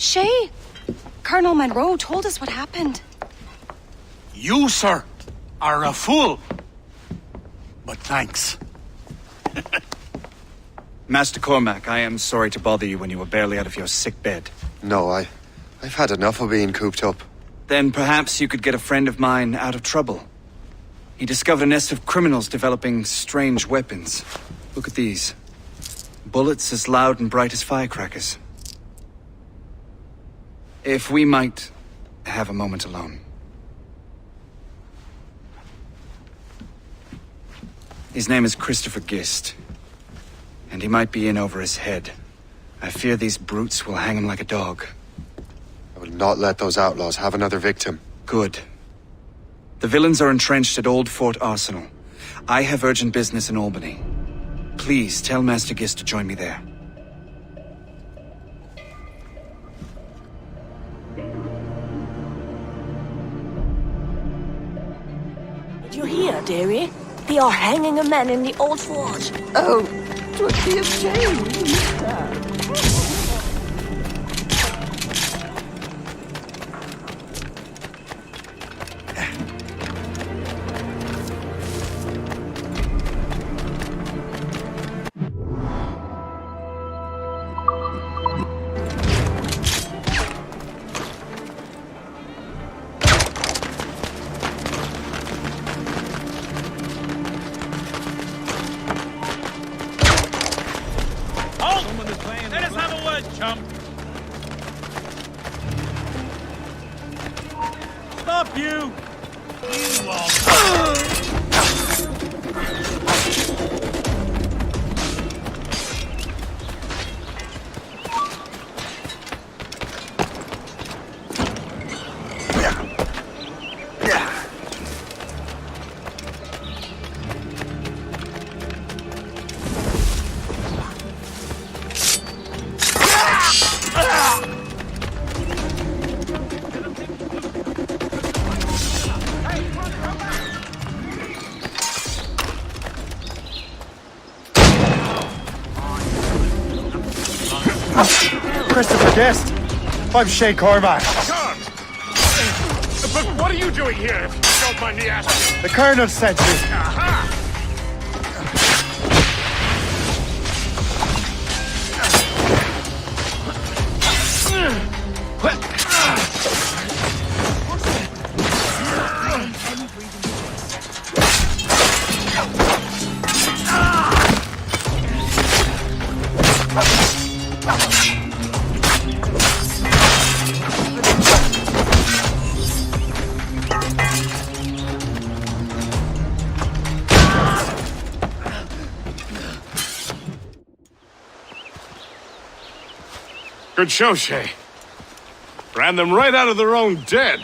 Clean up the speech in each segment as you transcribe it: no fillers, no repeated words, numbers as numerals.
Shay, Colonel Monroe told us what happened. You, sir, are a fool. But thanks. Master Cormac, I am sorry to bother you when you were barely out of your sick bed. No, I've had enough of being cooped up. Then perhaps you could get a friend of mine out of trouble. He discovered a nest of criminals developing strange weapons. Look at these. Bullets as loud and bright as firecrackers. If we might have a moment alone. His name is Christopher Gist. And he might be in over his head. I fear these brutes will hang him like a dog. I will not let those outlaws have another victim. Good. The villains are entrenched at Old Fort Arsenal. I have urgent business in Albany. Please tell Master Gist to join me there. Did you hear, dearie? They are hanging a man in the Old Fort. Oh, 'twould be a shame, mister. Let us have a word, chump. Stop you! You won't. Christopher Gist. I'm Shay Cormac. John! But what are you doing here, if you don't mind me asking? The Colonel sent you. Aha! Good show, Shay. Ran them right out of their own den.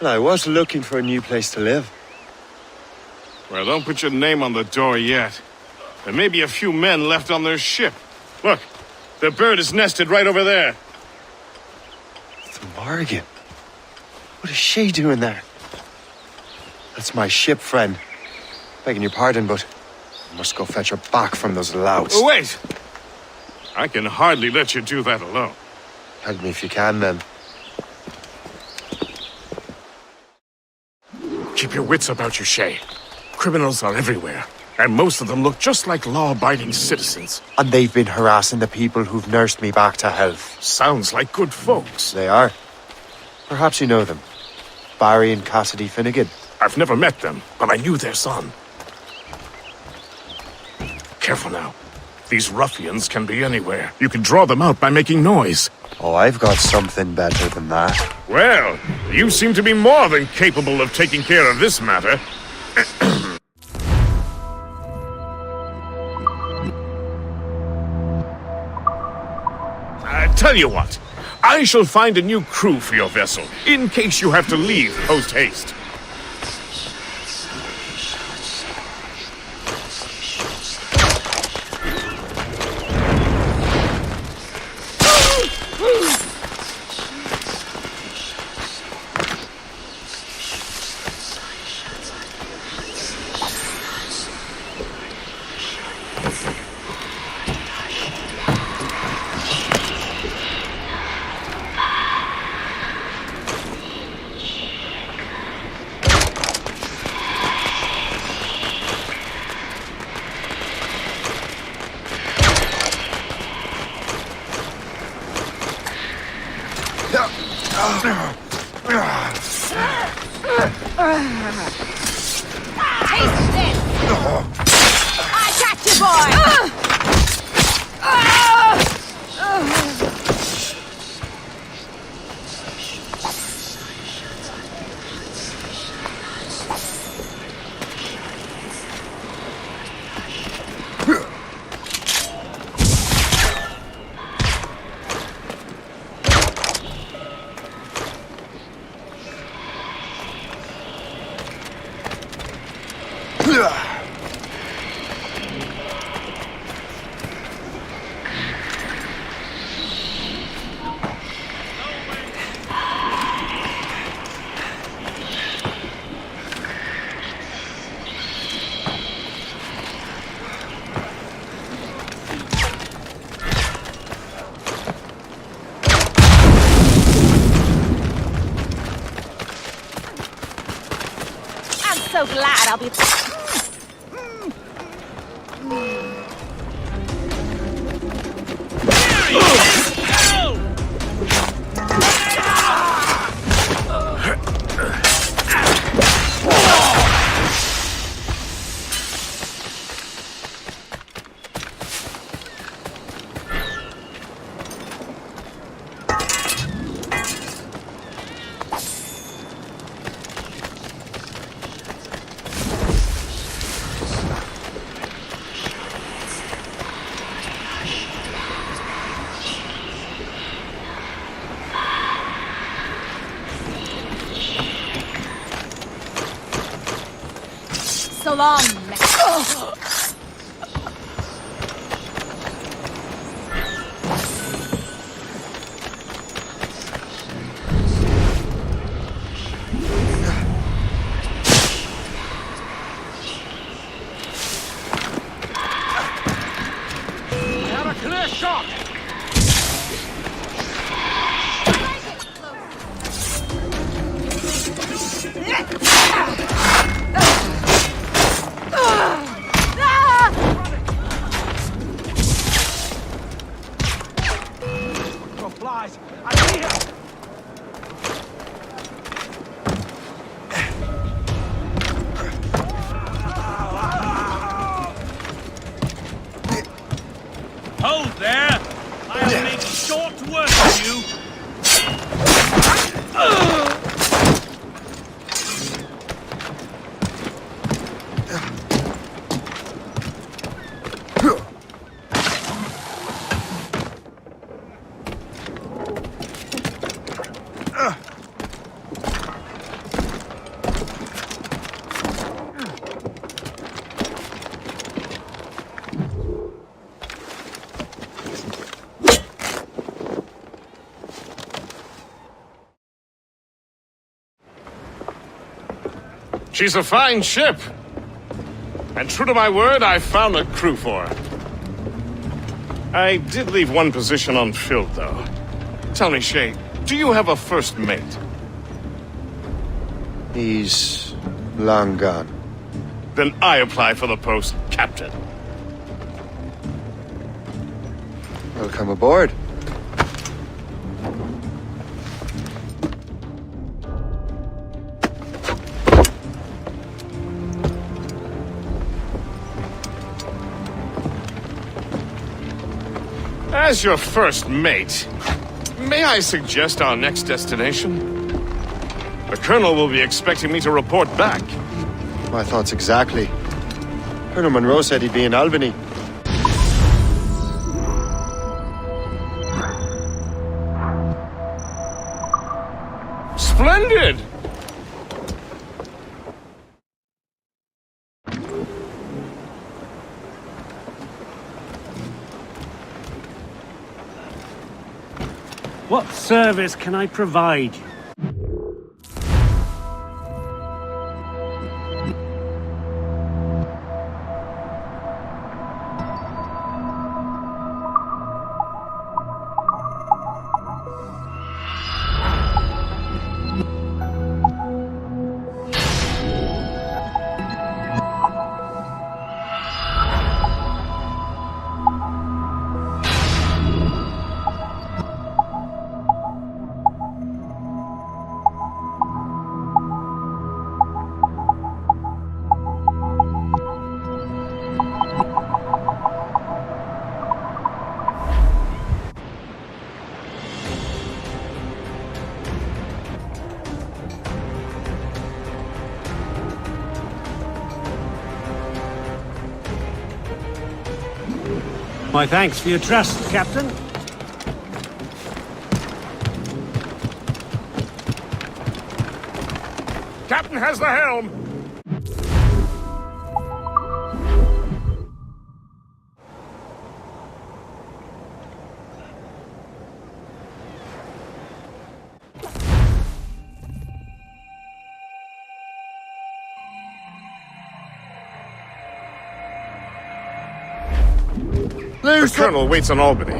Well, I was looking for a new place to live. Well, don't put your name on the door yet. There may be a few men left on their ship. Look, the bird is nested right over there. The Morrigan. What is she doing there? That's my ship, friend. Begging your pardon, but I must go fetch her back from those louts. Oh, wait! I can hardly let you do that alone. Help me if you can, then. Keep your wits about you, Shay. Criminals are everywhere, and most of them look just like law-abiding citizens. And they've been harassing the people who've nursed me back to health. Sounds like good folks. They are. Perhaps you know them. Barry and Cassidy Finnegan. I've never met them, but I knew their son. Careful now. These ruffians can be anywhere. You can draw them out by making noise. Oh, I've got something better than that. Well, you seem to be more than capable of taking care of this matter. Tell you what, I shall find a new crew for your vessel, in case you have to leave post-haste. Taste this! I got you, boy! So glad I'll be... So long, Hold there! I'll make short work of you! She's a fine ship. And true to my word, I found a crew for her. I did leave one position unfilled, though. Tell me, Shay, do you have a first mate? He's long gone. Then I apply for the post, Captain. Welcome aboard. As your first mate, may I suggest our next destination? The Colonel will be expecting me to report back. My thoughts exactly. Colonel Monroe said he'd be in Albany. Splendid! What service can I provide you? My thanks for your trust, Captain. Captain has the helm! The Colonel waits on Albany.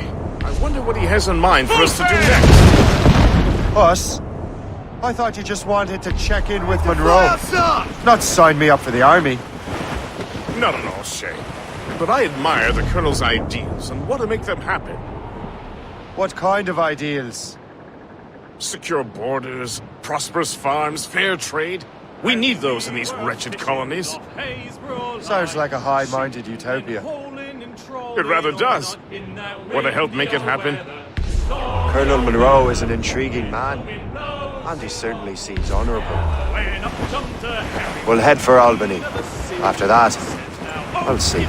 I wonder what he has in mind for us to do next. Us? I thought you just wanted to check in with Monroe. Not sign me up for the army. Not at all, Shay. But I admire the Colonel's ideals and want to make them happen. What kind of ideals? Secure borders, prosperous farms, fair trade. We need those in these wretched colonies. Sounds like a high-minded utopia. It rather does. Want to help make it happen? Colonel Monroe is an intriguing man, and he certainly seems honorable. We'll head for Albany. After that, I'll see.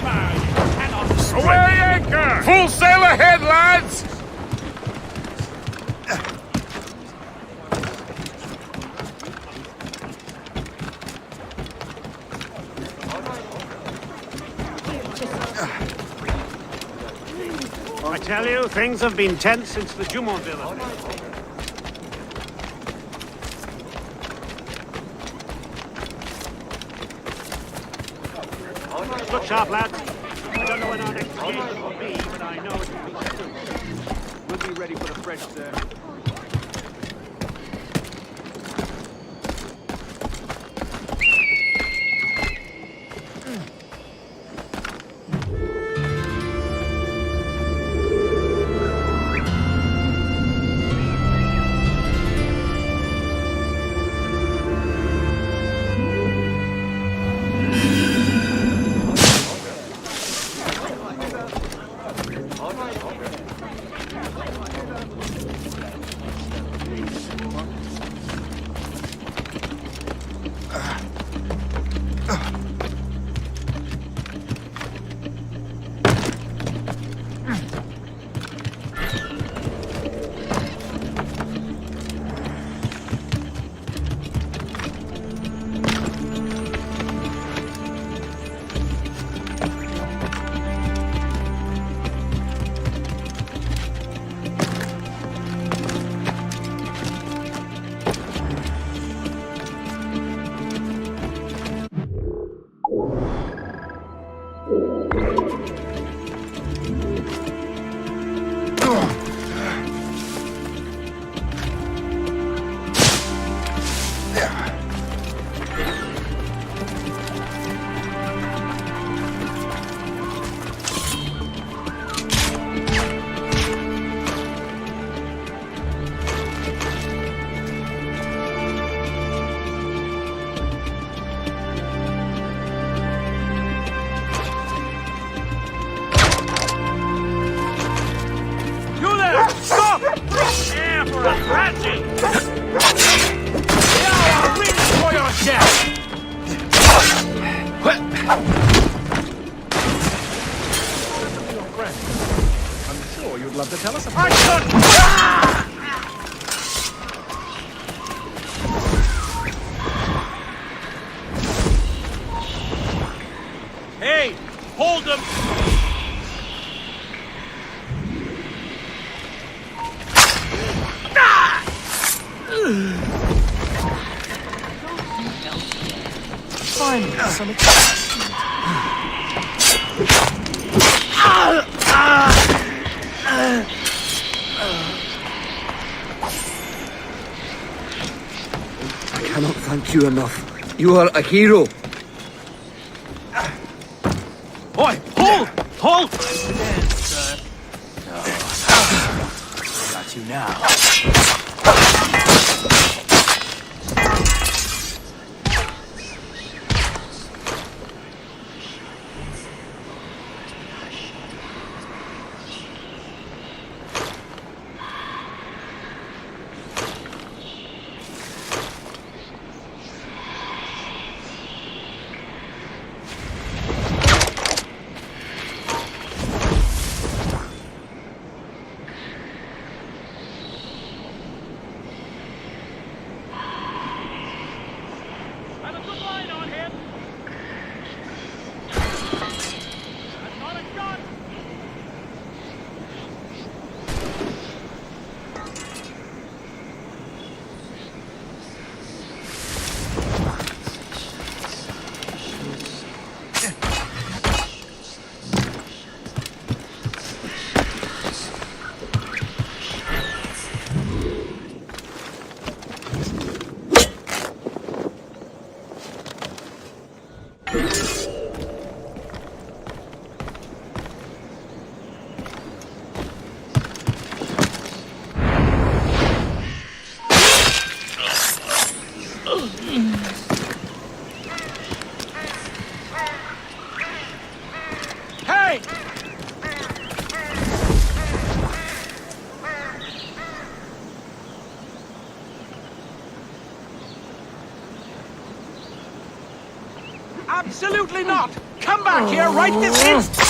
Away anchor! Full sail ahead, lads! I tell you, things have been tense since the Jumonville. Look sharp, lads. I don't know when our next engagement will be, but I know it will be soon. We'll be ready for the French, sir. Hey, hold them! Finally, some I cannot thank you enough. You are a hero. Oi, hold! Hold! got you now. away! Absolutely not! Come back here right this instant!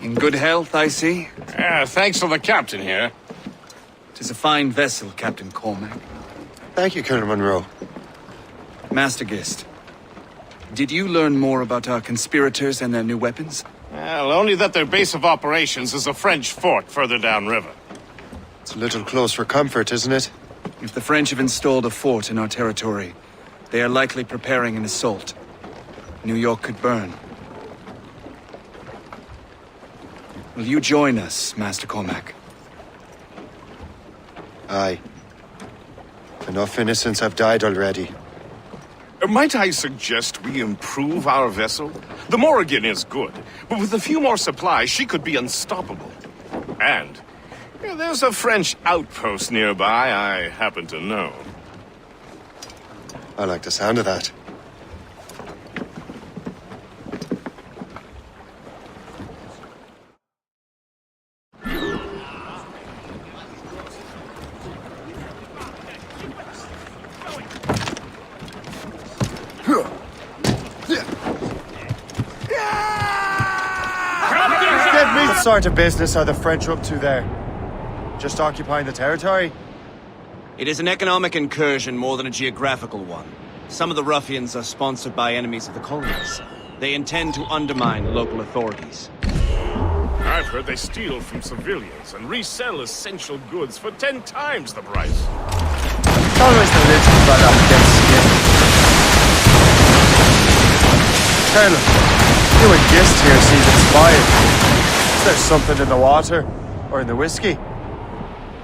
In good health, I see. Yeah, thanks to the captain here. 'Tis a fine vessel, Captain Cormac. Thank you, Colonel Monroe. Master Gist, did you learn more about our conspirators and their new weapons? Well, only that their base of operations is a French fort further downriver. It's a little close for comfort, isn't it? If the French have installed a fort in our territory, they are likely preparing an assault. New York could burn. Will you join us, Master Cormac? Aye. Enough innocents have died already. Might I suggest we improve our vessel? The Morrigan is good, but with a few more supplies, she could be unstoppable. And there's a French outpost nearby I happen to know. I like the sound of that. What sort of business are the French up to there? Just occupying the territory? It is an economic incursion more than a geographical one. Some of the ruffians are sponsored by enemies of the colonies. They intend to undermine local authorities. I've heard they steal from civilians and resell essential goods for 10 times the price. It's always the rich who run up against skin. Colonel, you and Gist here seem inspired. Is there something in the water? Or in the whiskey?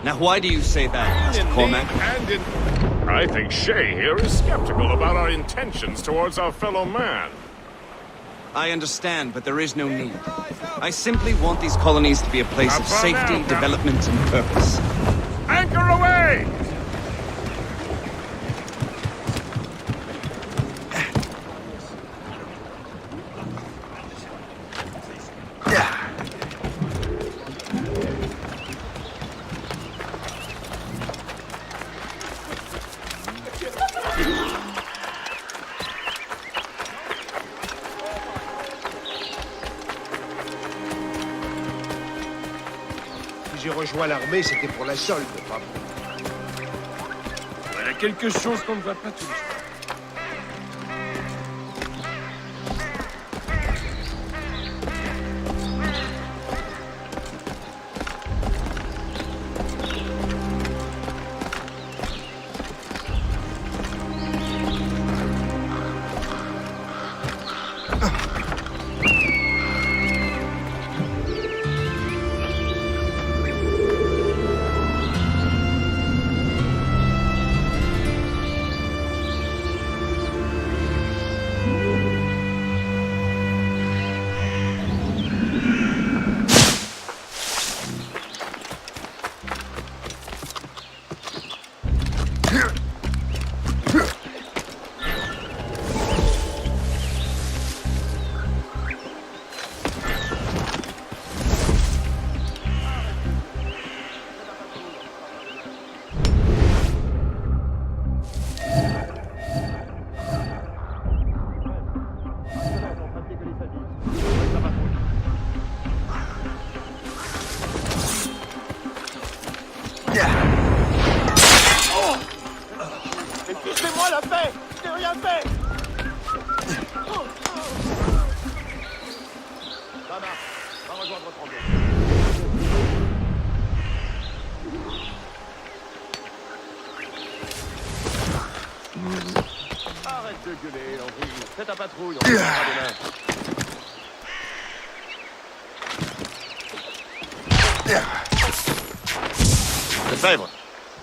Now why do you say that, Mr. Cormac? I think Shay here is skeptical about our intentions towards our fellow man. I understand, but there is no need. I simply want these colonies to be a place of safety, development, and purpose. Anchor away! j'ai rejoint l'armée, c'était pour la solde, pas pour... Voilà quelque chose qu'on ne voit pas tous les jours. Fais-moi la paix! Je n'ai rien fait! Ça marche. Va rejoindre votre engagement. Arrête de gueuler, Henri. Fais ta patrouille, on verra demain. Lefebvre,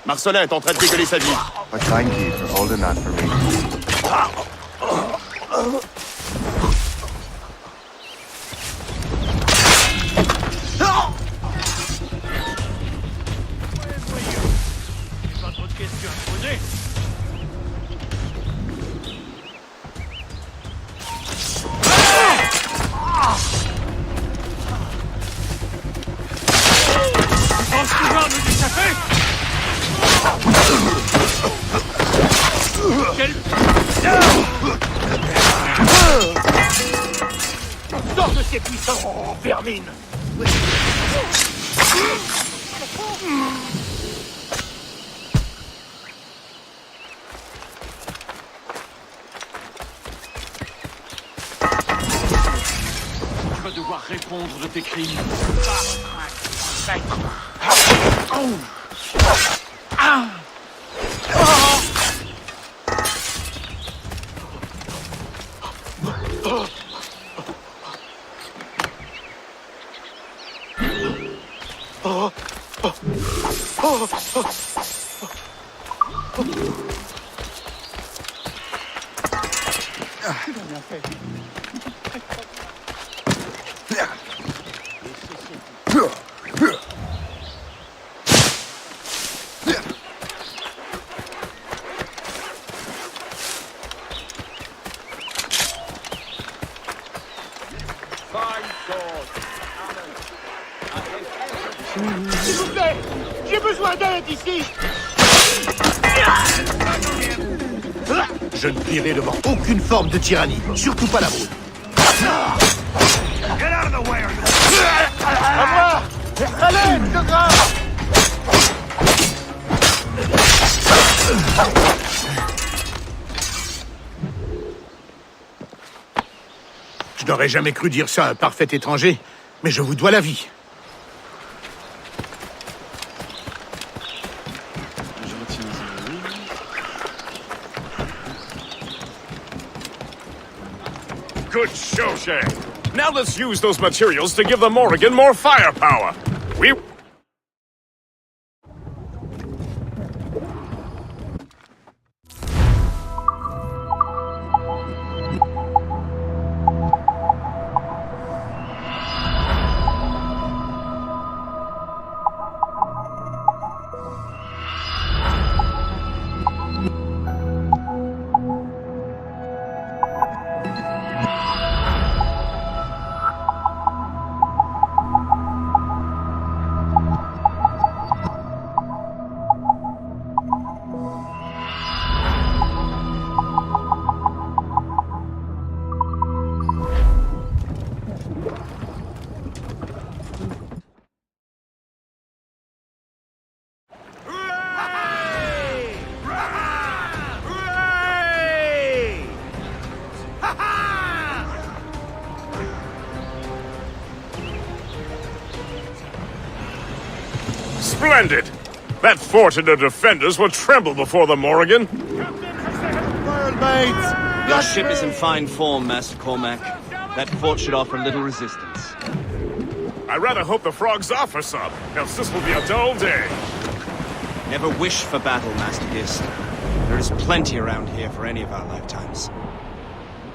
Marcelin est en train de dégueuler sa vie. But thank you for holding that for me. Pas trop de questions à poser. Tu penses pouvoir nous échapper? Quel... Sors de ces puissants, vermine! Tu vas devoir répondre de tes crimes. S'il vous plaît! J'ai besoin d'aide ici! Je ne plierai devant aucune forme de tyrannie, surtout pas la vôtre. À moi! Allez, de grâce! Je n'aurais jamais cru dire ça à un parfait étranger, mais je vous dois la vie. Good show, Shay. Now let's use those materials to give the Morrigan more firepower. We... Splendid! That fort and the defenders will tremble before the Morrigan. Your ship is in fine form, Master Cormac. That fort should offer little resistance. I rather hope the frogs offer some, else this will be a dull day. Never wish for battle, Master Gist. There is plenty around here for any of our lifetimes.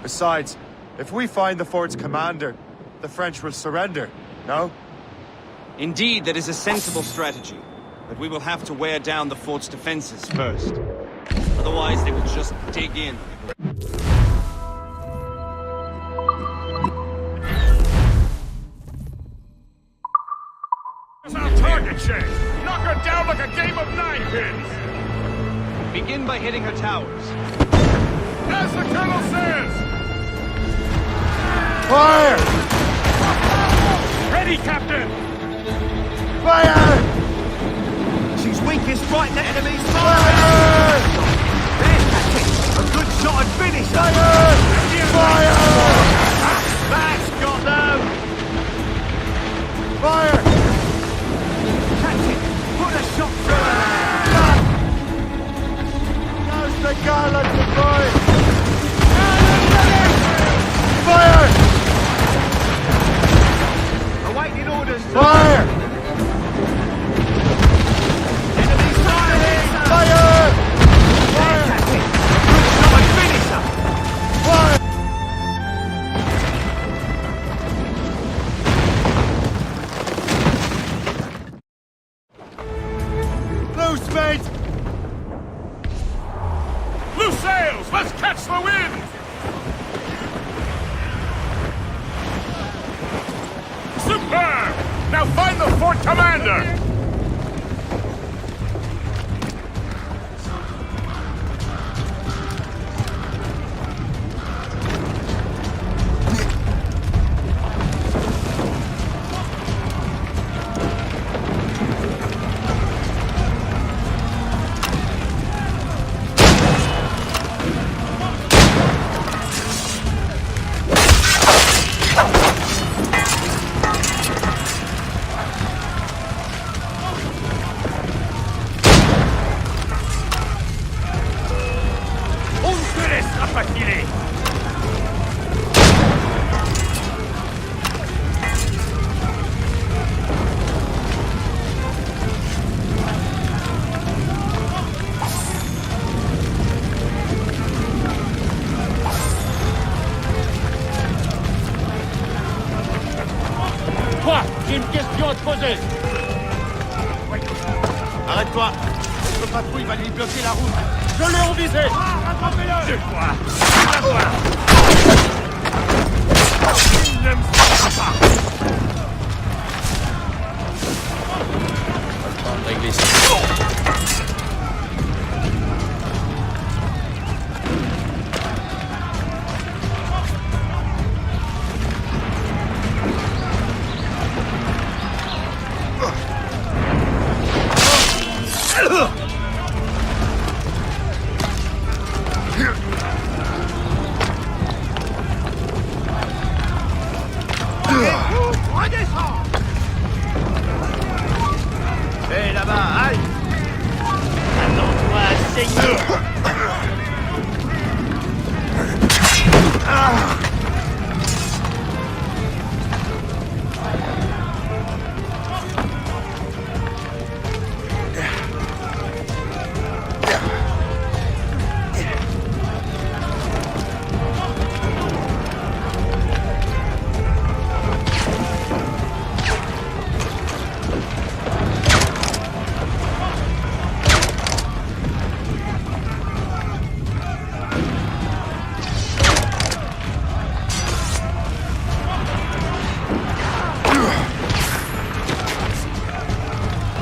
Besides, if we find the fort's commander, the French will surrender, no? Indeed, that is a sensible strategy. But we will have to wear down the fort's defenses first. Otherwise, they will just dig in. That's our target, Shay! Knock her down like a game of nine-pins! Begin by hitting her towers. As the Colonel says! Fire! Ready, Captain! Fire! She's weakest right in the enemy's Fire! There's Captain! A good shot and finish her! Fire! That's got them! Fire! Captain, put a shot through her! Now's the gallant boy! Fire! Awaiting orders! Fire! Enemy's firing! Fire! There, Captain! A good shot and finish her! Fire! Loose, mate! Loose sails! Let's catch the wind! Superb! Now find the fort commander! Quoi? J'ai une question à te poser. Arrête-toi. Notre patrouille va lui bloquer la route. Je l'ai en visée. Rattrapez-le. C'est quoi? Il ne me fera pas. On va régler ça. Hé, là-bas, aïe! Attends-toi à saigner!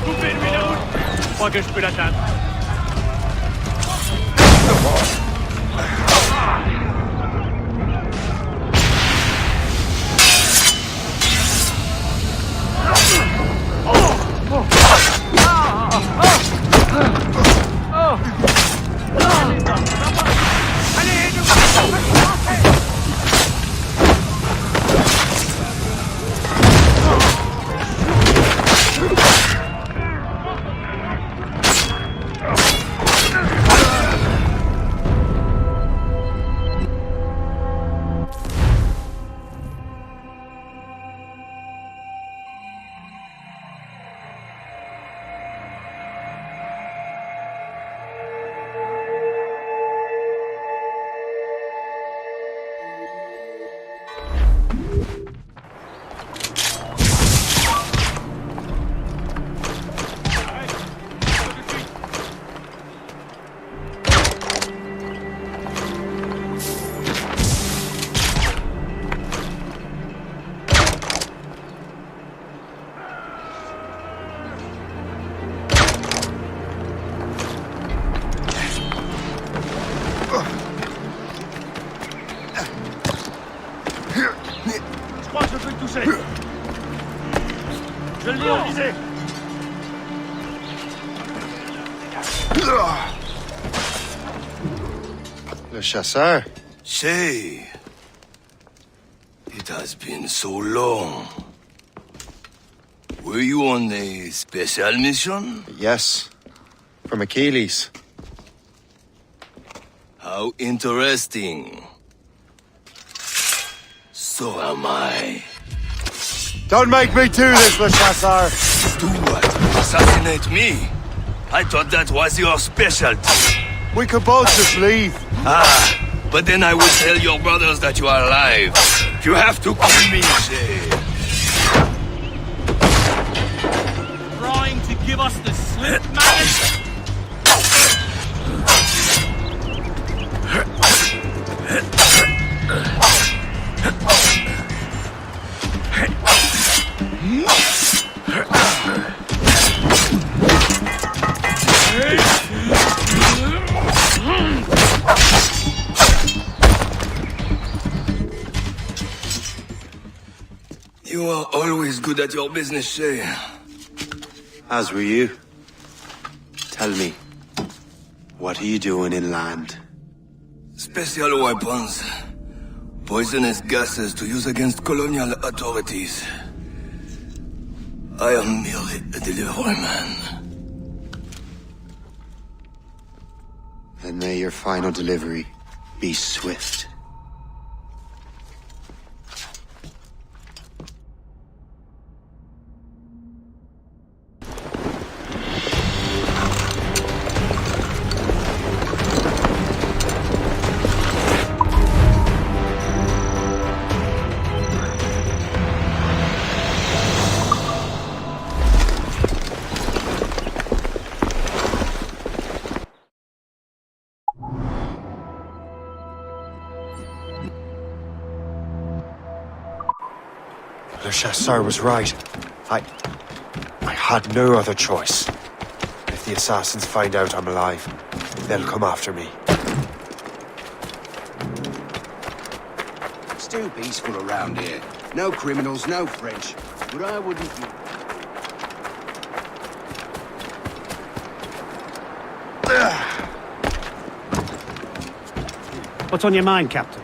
Coupez-lui la route! Je crois que je peux l'atteindre. Je le mets en visée. Le chasseur. Shay, it has been so long. Were you on a special mission? Yes. From Achilles. How interesting. So am I. Don't make me do this, Le Chasseur! Do what? Assassinate me? I thought that was your specialty. We could both just leave. But then I would tell your brothers that you are alive. You have to kill me, Shay. Trying to give us the slip, man? You are always good at your business, Shay. As were you. Tell me, what are you doing inland? Special weapons. Poisonous gases to use against colonial authorities. I am merely a delivery man. Then may your final delivery be swift. Le Chasseur was right. I had no other choice. If the assassins find out I'm alive, they'll come after me. It's too peaceful around here. No criminals, no French. But I wouldn't... What's on your mind, Captain?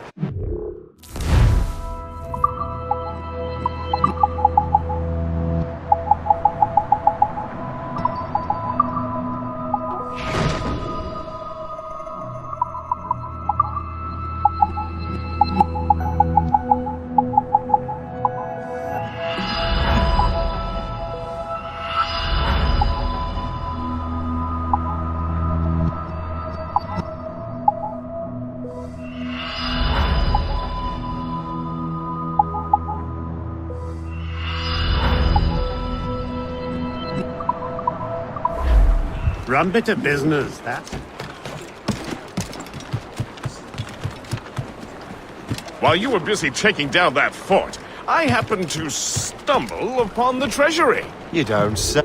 Rum bit of business, that. While you were busy taking down that fort, I happened to stumble upon the treasury. You don't say.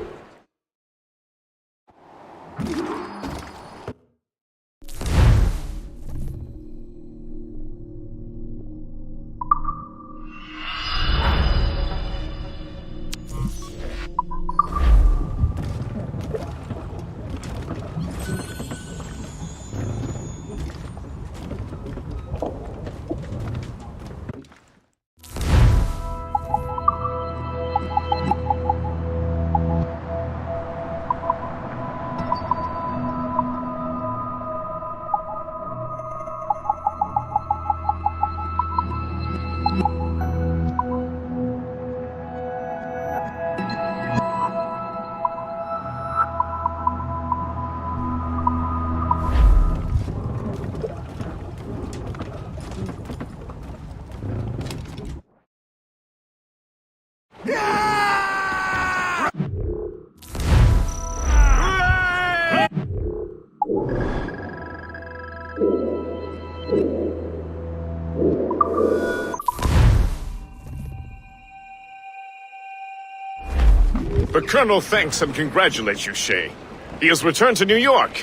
The Colonel thanks and congratulates you, Shay. He has returned to New York.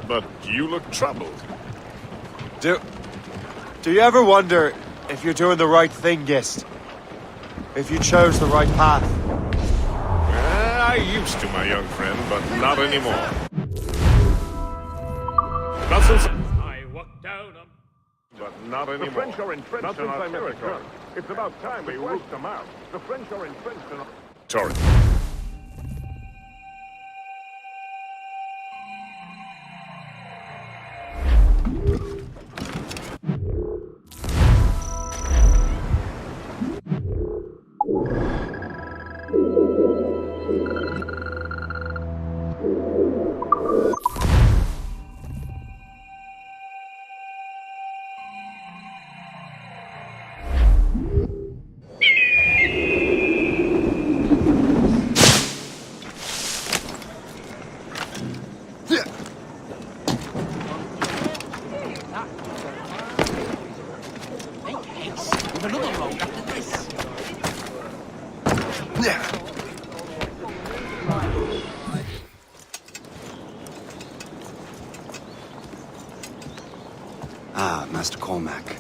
But you look troubled. Do you ever wonder if you're doing the right thing, Gist? If you chose the right path? I used to, my young friend, but not anymore. Not since I walked down them, but not anymore. The French are entrenched in our territory. It's about time we root them out. The French are entrenched in our... Sorry. Ah, Master Cormac.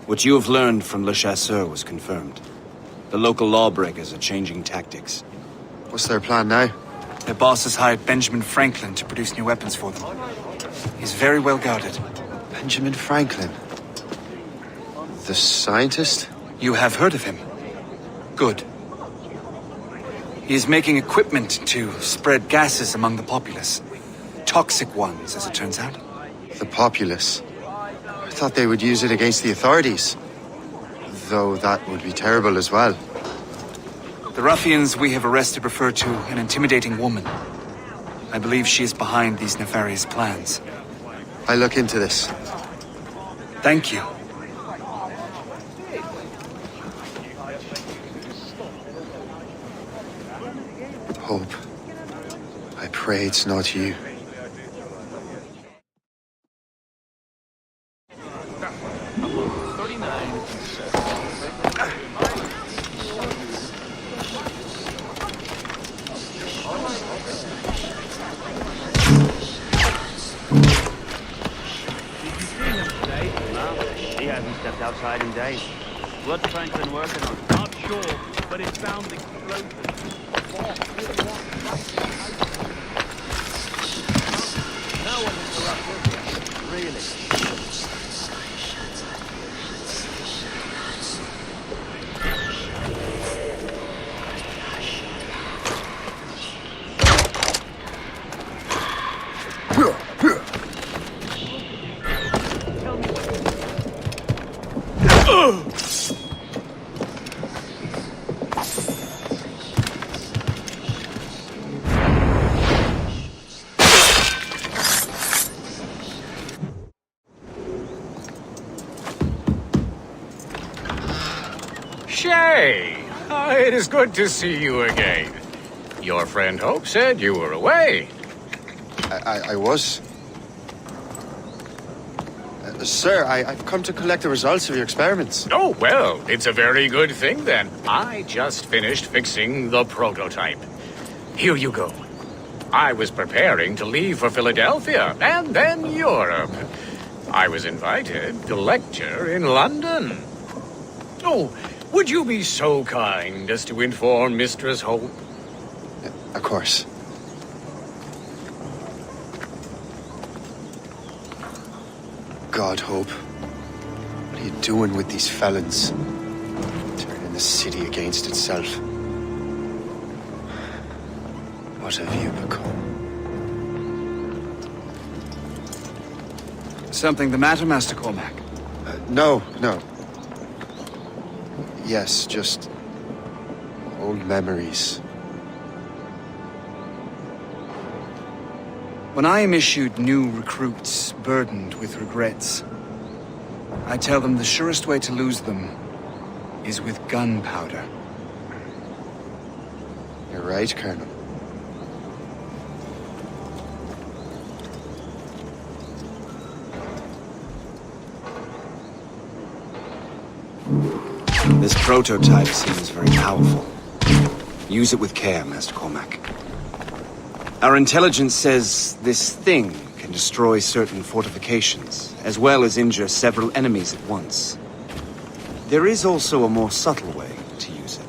What you have learned from Le Chasseur was confirmed. The local lawbreakers are changing tactics. What's their plan now? Their boss has hired Benjamin Franklin to produce new weapons for them. He's very well guarded. Benjamin Franklin? The scientist? You have heard of him? Good. He is making equipment to spread gases among the populace. Toxic ones, as it turns out. The populace? I thought they would use it against the authorities. Though that would be terrible as well. The ruffians we have arrested refer to an intimidating woman. I believe she is behind these nefarious plans. I'll look into this. Thank you. Hope. I pray it's not you. Outside in days. What's Franklin working on? Not sure, but it sounds explosive. No one interrupted. Really? Shay! It is good to see you again. Your friend Hope said you were away. I was. Sir, I've come to collect the results of your experiments. Oh, well, it's a very good thing then. I just finished fixing the prototype. Here you go. I was preparing to leave for Philadelphia and then Europe. I was invited to lecture in London. Oh, would you be so kind as to inform Mistress Hope? Of course. God, Hope. What are you doing with these felons? Turning the city against itself. What have you become? Something the matter, Master Cormac? No. Yes, just old memories. When I am issued new recruits burdened with regrets, I tell them the surest way to lose them is with gunpowder. You're right, Colonel. This prototype seems very powerful. Use it with care, Master Cormac. Our intelligence says this thing can destroy certain fortifications, as well as injure several enemies at once. There is also a more subtle way to use it.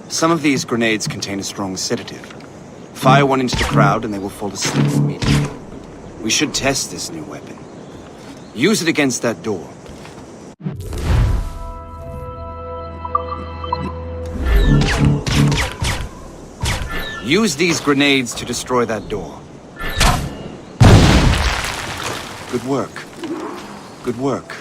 Some of these grenades contain a strong sedative. Fire one into the crowd and they will fall asleep immediately. We should test this new weapon. Use it against that door. Use these grenades to destroy that door. Good work. Good work.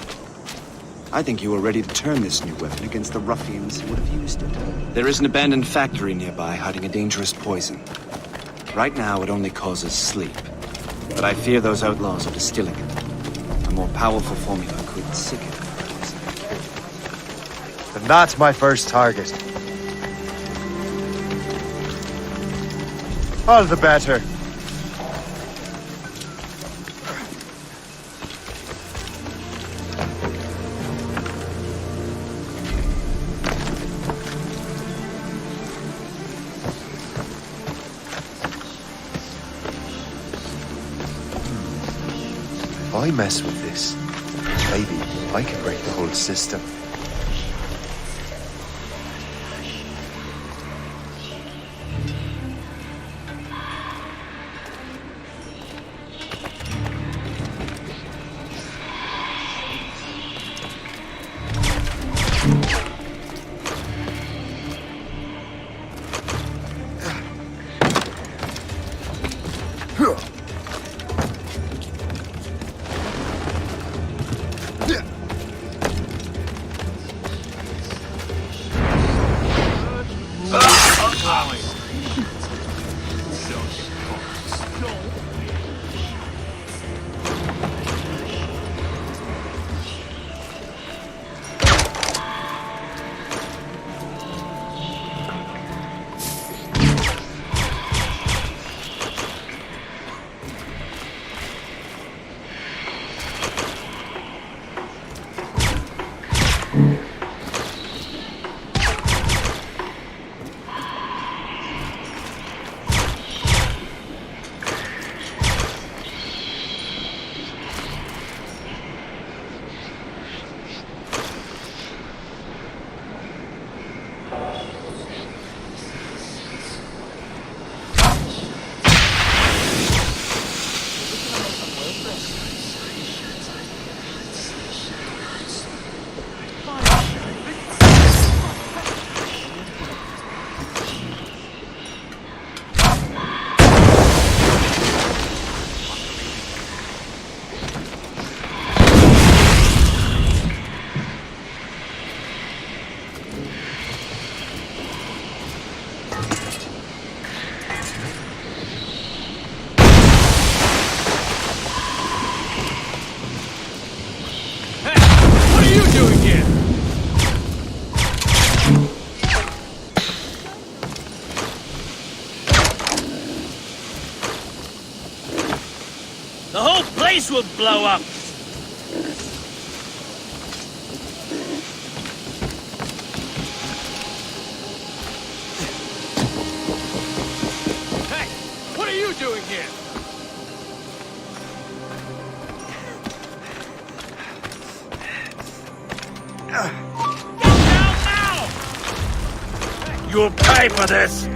I think you are ready to turn this new weapon against the ruffians who would have used it. There is an abandoned factory nearby hiding a dangerous poison. Right now, it only causes sleep. But I fear those outlaws are distilling it. A more powerful formula could sicken those that kill. Then that's my first target. All the better. If I mess with this, maybe I can break the whole system. The whole place will blow up! Hey! What are you doing here? Get down now! You'll pay for this!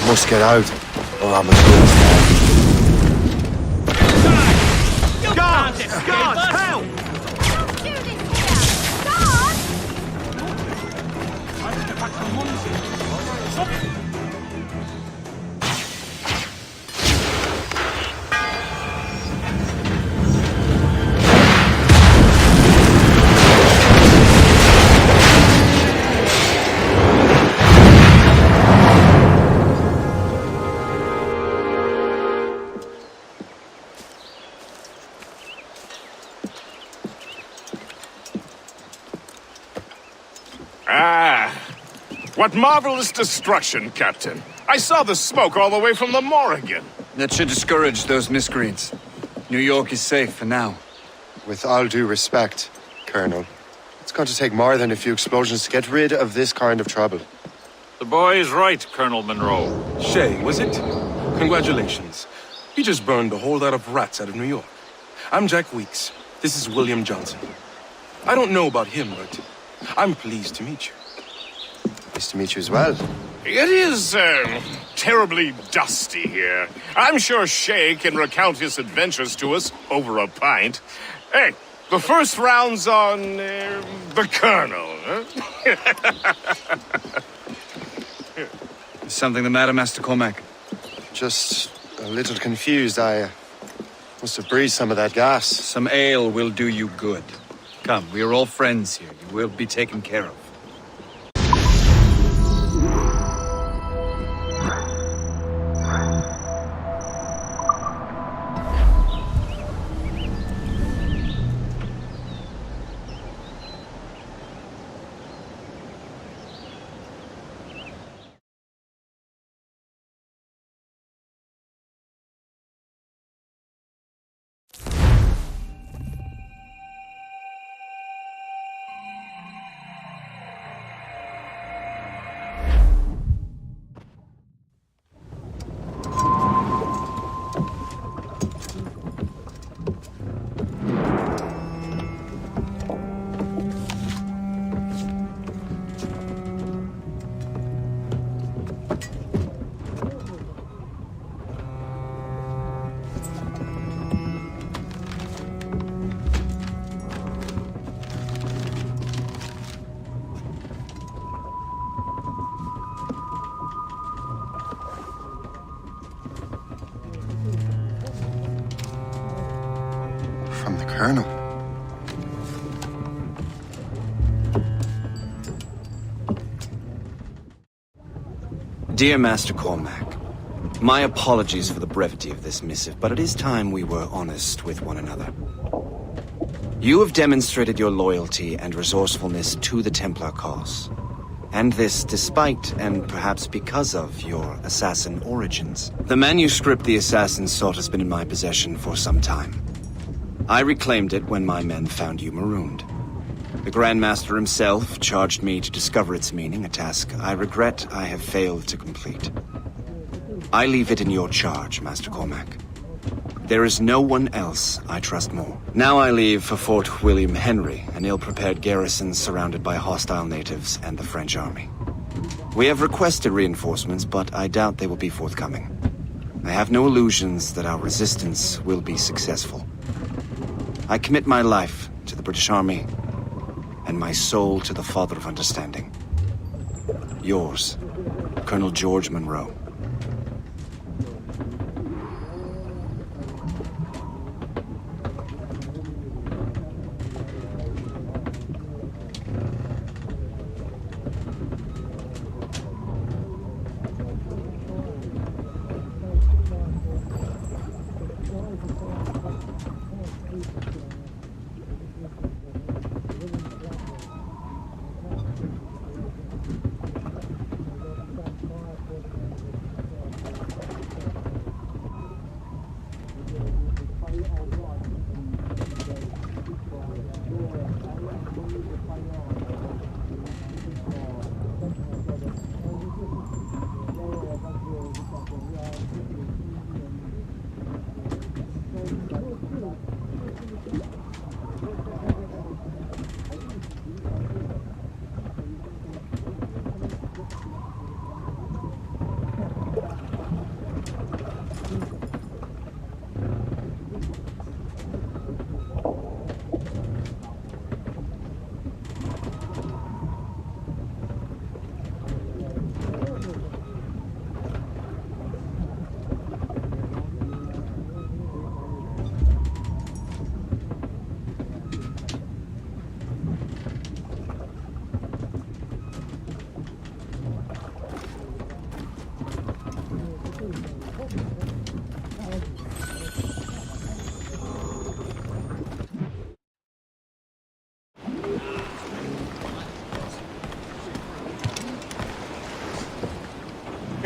Must get out, or I'm as good as dead. Guards! Guards! Help! What marvelous destruction, Captain. I saw the smoke all the way from the Morrigan. That should discourage those miscreants. New York is safe for now. With all due respect, Colonel, it's going to take more than a few explosions to get rid of this kind of trouble. The boy is right, Colonel Monroe. Shay, was it? Congratulations. You just burned a whole lot of rats out of New York. I'm Jack Weeks. This is William Johnson. I don't know about him, but I'm pleased to meet you. Nice to meet you as well. It is, terribly dusty here. I'm sure Shay can recount his adventures to us over a pint. Hey, the first round's on, the Colonel, huh? Is something the matter, Master Cormac? Just a little confused. I must have breathed some of that gas. Some ale will do you good. Come, we are all friends here. You will be taken care of. From the Colonel. Dear Master Cormac, my apologies for the brevity of this missive, but it is time we were honest with one another. You have demonstrated your loyalty and resourcefulness to the Templar cause. And this despite, and perhaps because of, your assassin origins. The manuscript the assassin sought has been in my possession for some time. I reclaimed it when my men found you marooned. The Grand Master himself charged me to discover its meaning, a task I regret I have failed to complete. I leave it in your charge, Master Cormac. There is no one else I trust more. Now I leave for Fort William Henry, an ill-prepared garrison surrounded by hostile natives and the French army. We have requested reinforcements, but I doubt they will be forthcoming. I have no illusions that our resistance will be successful. I commit my life to the British Army, and my soul to the Father of Understanding. Yours, Colonel George Monroe.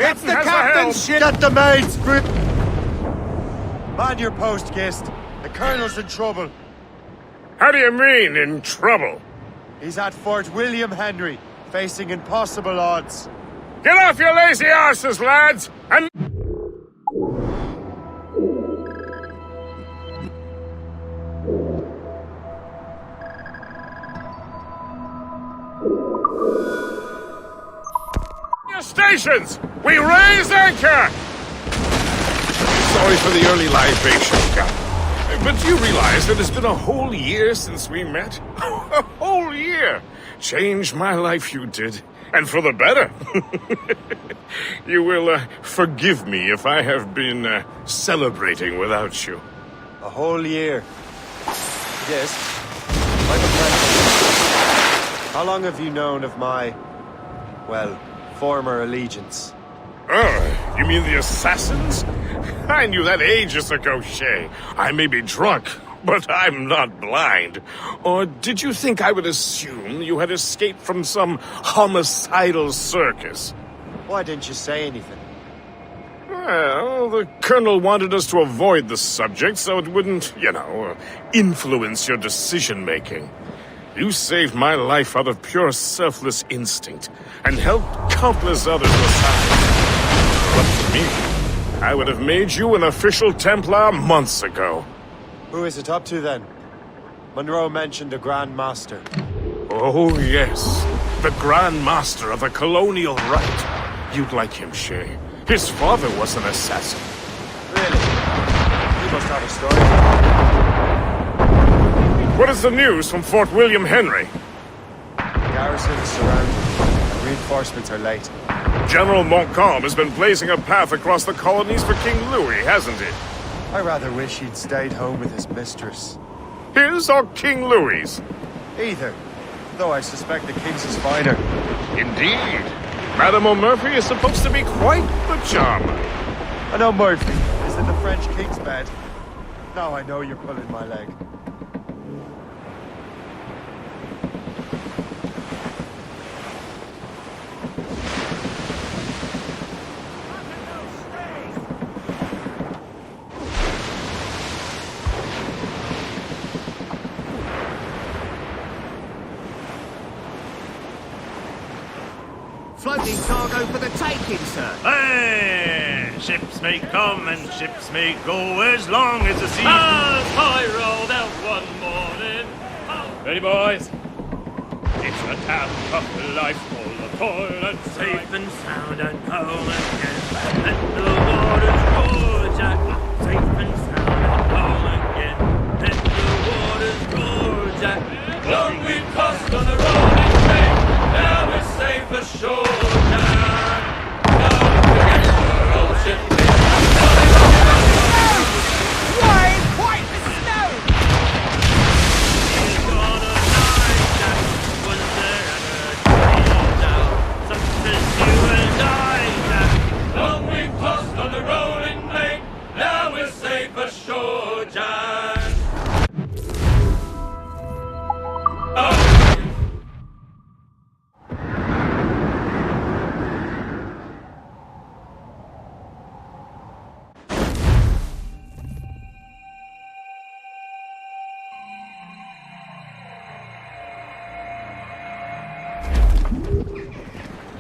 It's the has captain's helm. ship! Get the mates, Brit! Man your post, Gist. The colonel's in trouble. How do you mean, in trouble? He's at Fort William Henry, facing impossible odds. Get off your lazy arses, lads, and... Your stations! We raise anchor! Sorry for the early libation, Captain. But you realize that it's been a whole year since we met? A whole year! Changed my life, you did. And for the better. You will forgive me if I have been celebrating without you. A whole year. Yes. I'm a friend. How long have you known of my, well, former allegiance? Oh, you mean the assassins? I knew that ages ago, Shay. I may be drunk, but I'm not blind. Or did you think I would assume you had escaped from some homicidal circus? Why didn't you say anything? Well, the Colonel wanted us to avoid the subject so it wouldn't, influence your decision-making. You saved my life out of pure selfless instinct and helped countless others besides. But for me, I would have made you an official Templar months ago. Who is it up to then? Monroe mentioned a Grand Master. Oh, yes. The Grand Master of the Colonial Rite. You'd like him, Shay. His father was an assassin. Really? You must have a story. What is the news from Fort William Henry? The garrison is surrounded. Reinforcements are late. General Montcalm has been blazing a path across the colonies for King Louis, hasn't he? I rather wish he'd stayed home with his mistress. His or King Louis's? Either. Though I suspect the king's is finer. Indeed. Madame O'Murphy is supposed to be quite the charmer. I know Murphy is in the French king's bed. Now I know you're pulling my leg. Floating cargo for the taking, sir. Hey! Ships may come and ships may go as long as the sea. As I rolled out one morning. Ready, boys? It's a damn tough life full of toil and safe and sound and home again. Let the waters roar, Jack. Safe and sound and home again. Let the waters roar, Jack. Long we've tossed on the rolling train. Now we're safe ashore, Jack. Don't forget your old ship. Why, white as snow! He's gonna die, Jack. Was there ever a dream now? Such as you and I, Jack. Long we've tossed on the rolling lake. Now we're safe ashore, Jack. Oh.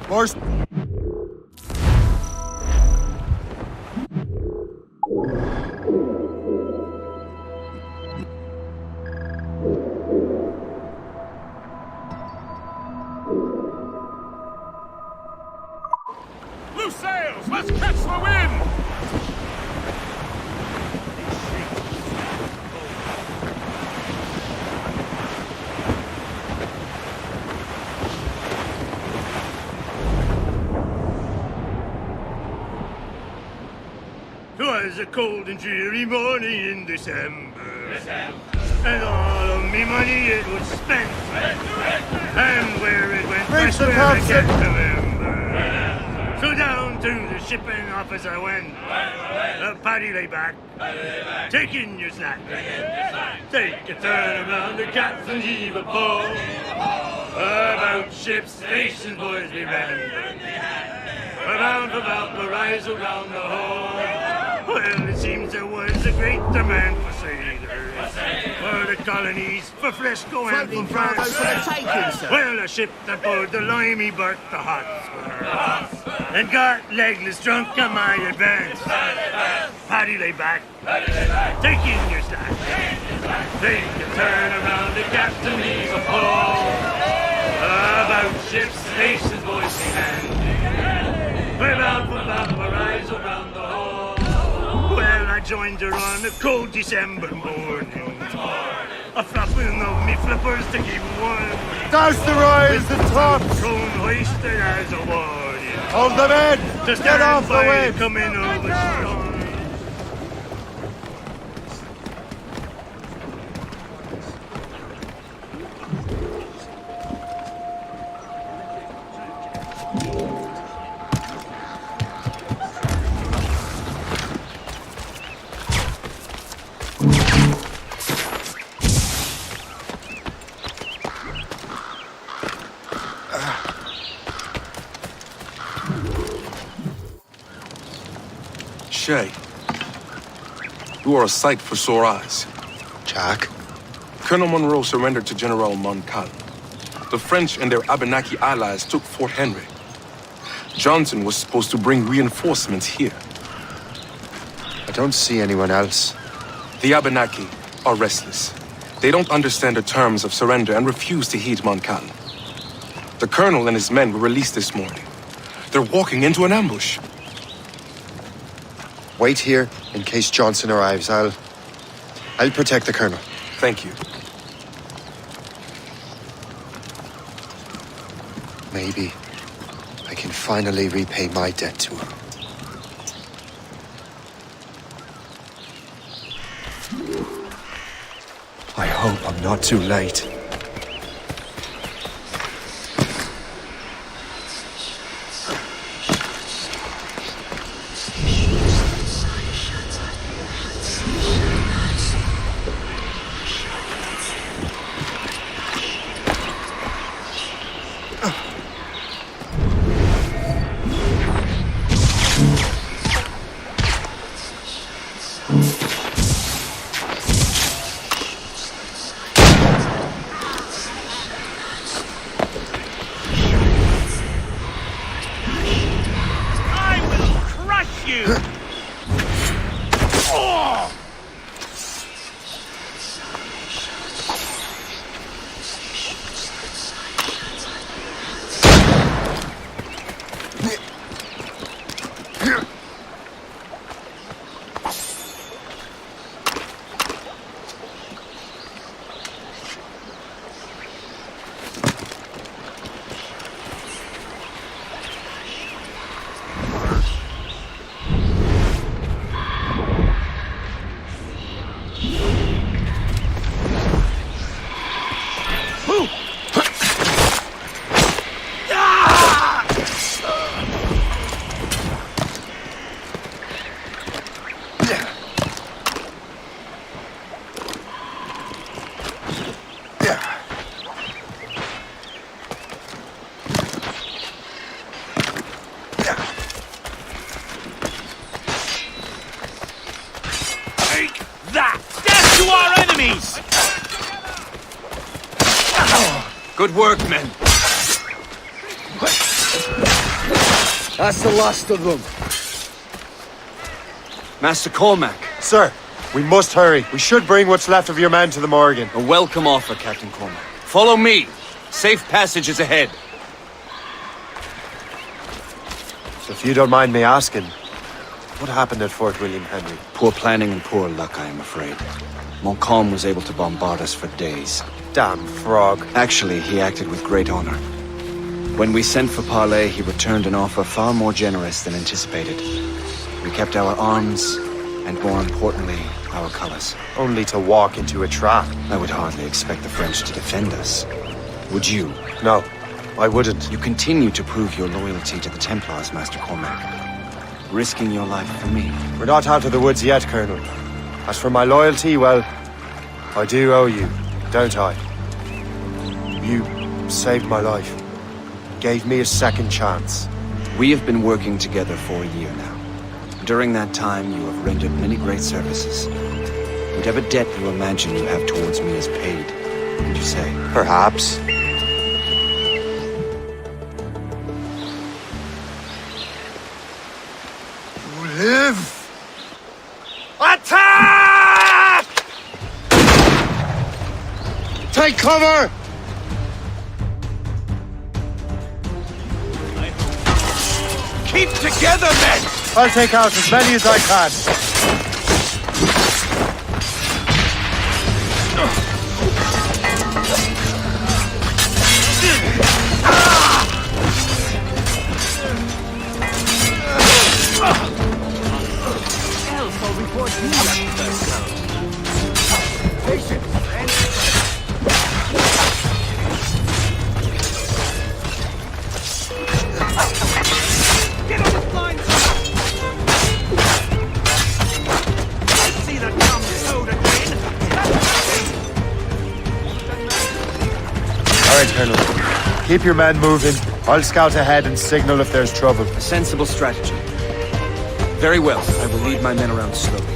Horse. Loose sails! Let's catch the wind! Twas a cold and dreary morning in December. And all of me money it was spent. And where it went, Reach that's the where I captain. can't remember. So down to the shipping office I went. The paddy lay back. Take in your slack. Take a turn around the cats and heave a pole. About ship stations, boys, remember. About for vaporize around the whole. Well, it seems there was a great demand for sailors. For the colonies, for Fresco and from France. Well, a ship that bore the limey berth, the Hotspur. And got legless drunk on my advance. Paddy lay back, take in your stack. Take a turn around, the captain he's a pole. About ships, stations, voice in hand. We're bound for vaporize around the hall. Well, I joined her on a cold December morning. A flapping of me flippers to keep warm. Douse the royals and tops! Cone hoisted as a warning. Hold them in! To Get off the way! Coming over strong. Shay, you are a sight for sore eyes. Jack? Colonel Monroe surrendered to General Montcalm. The French and their Abenaki allies took Fort Henry. Johnson was supposed to bring reinforcements here. I don't see anyone else. The Abenaki are restless. They don't understand the terms of surrender and refuse to heed Montcalm. The colonel and his men were released this morning. They're walking into an ambush. Wait here in case Johnson arrives. I'll protect the colonel. Thank you. Maybe I can finally repay my debt to him. I hope I'm not too late. Good work, men. That's the last of them. Master Cormac. Sir, we must hurry. We should bring what's left of your men to the Morgan. A welcome offer, Captain Cormac. Follow me. Safe passage is ahead. So if you don't mind me asking, what happened at Fort William Henry? Poor planning and poor luck, I am afraid. Montcalm was able to bombard us for days. Damn frog. Actually, he acted with great honor. When we sent for parley, he returned an offer far more generous than anticipated. We kept our arms, and more importantly, our colors. Only to walk into a trap. I would hardly expect the French to defend us. Would you? No, I wouldn't. You continue to prove your loyalty to the Templars, Master Cormac. Risking your life for me. We're not out of the woods yet, Colonel. As for my loyalty, well, I do owe you, don't I? You saved my life. Gave me a second chance. We have been working together for a year now. During that time, you have rendered many great services. Whatever debt you imagine you have towards me is paid, would you say? Perhaps. You live! Attack! Take cover! Keep together, men! I'll take out as many as I can. Else I'll report you at the first go. Patience, friend. Get on the blind side! I see the dumb toad again! All right, Colonel. Keep your men moving. I'll scout ahead and signal if there's trouble. A sensible strategy. Very well. I will lead my men around slowly.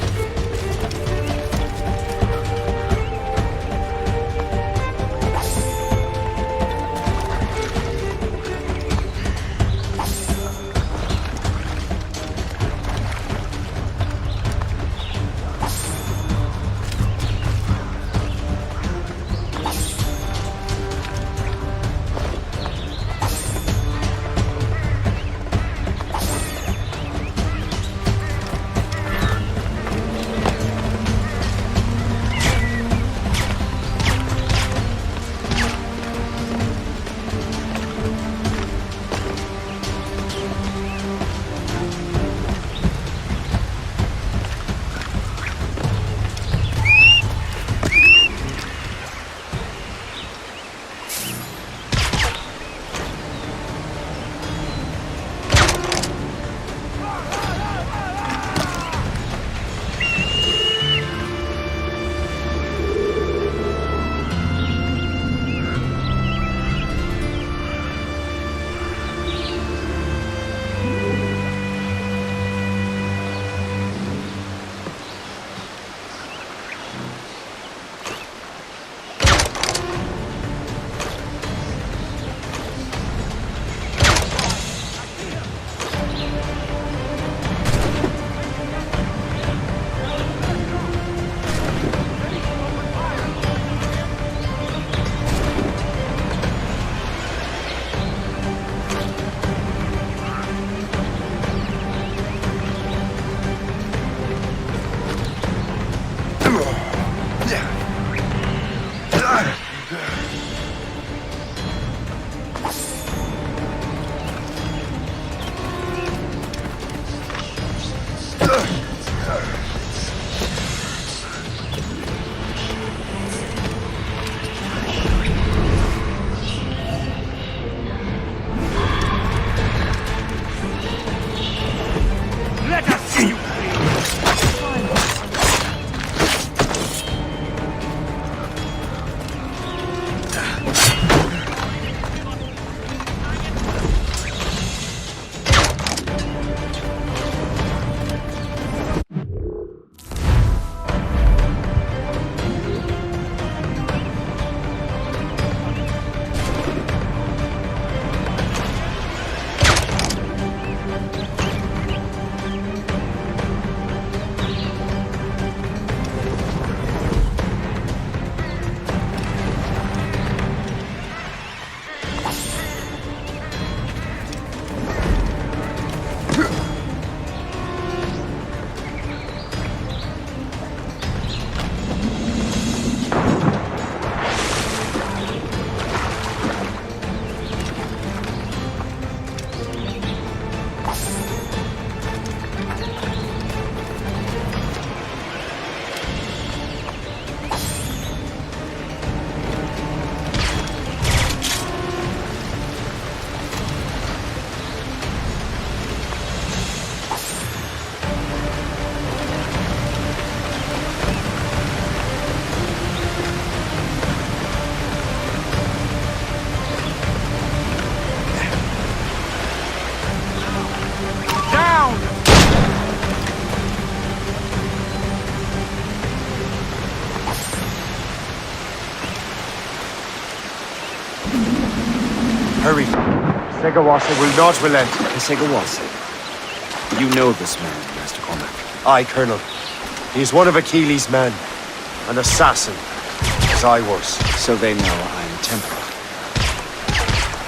Kesegawasa will not relent. Kesegawasa? You know this man, Master Cormac. Aye, Colonel. He is one of Achilles' men. An assassin, as I was. So they know I'm Templar.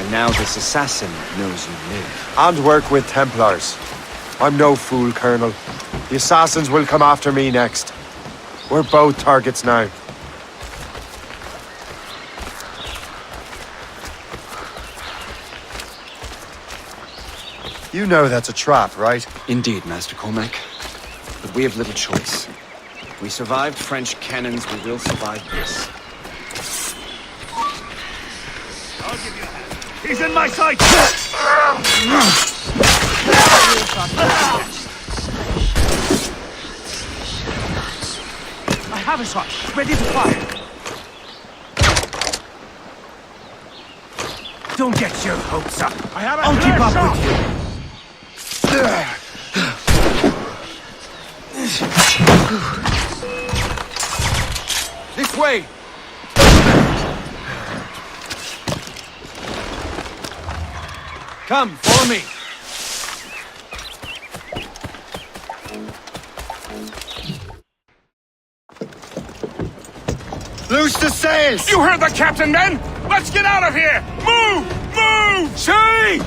And now this assassin knows you live. And work with Templars. I'm no fool, Colonel. The assassins will come after me next. We're both targets now. You know that's a trap, right? Indeed, Master Cormac. But we have little choice. We survived French cannons, we will survive this. I'll give you a hand. He's in my sight! I have a shot, ready to fire. Don't get your hopes up. I'll keep up with you. This way! Come, follow me. Loose the sails! You heard the captain, men! Let's get out of here! Move! Move! Shay!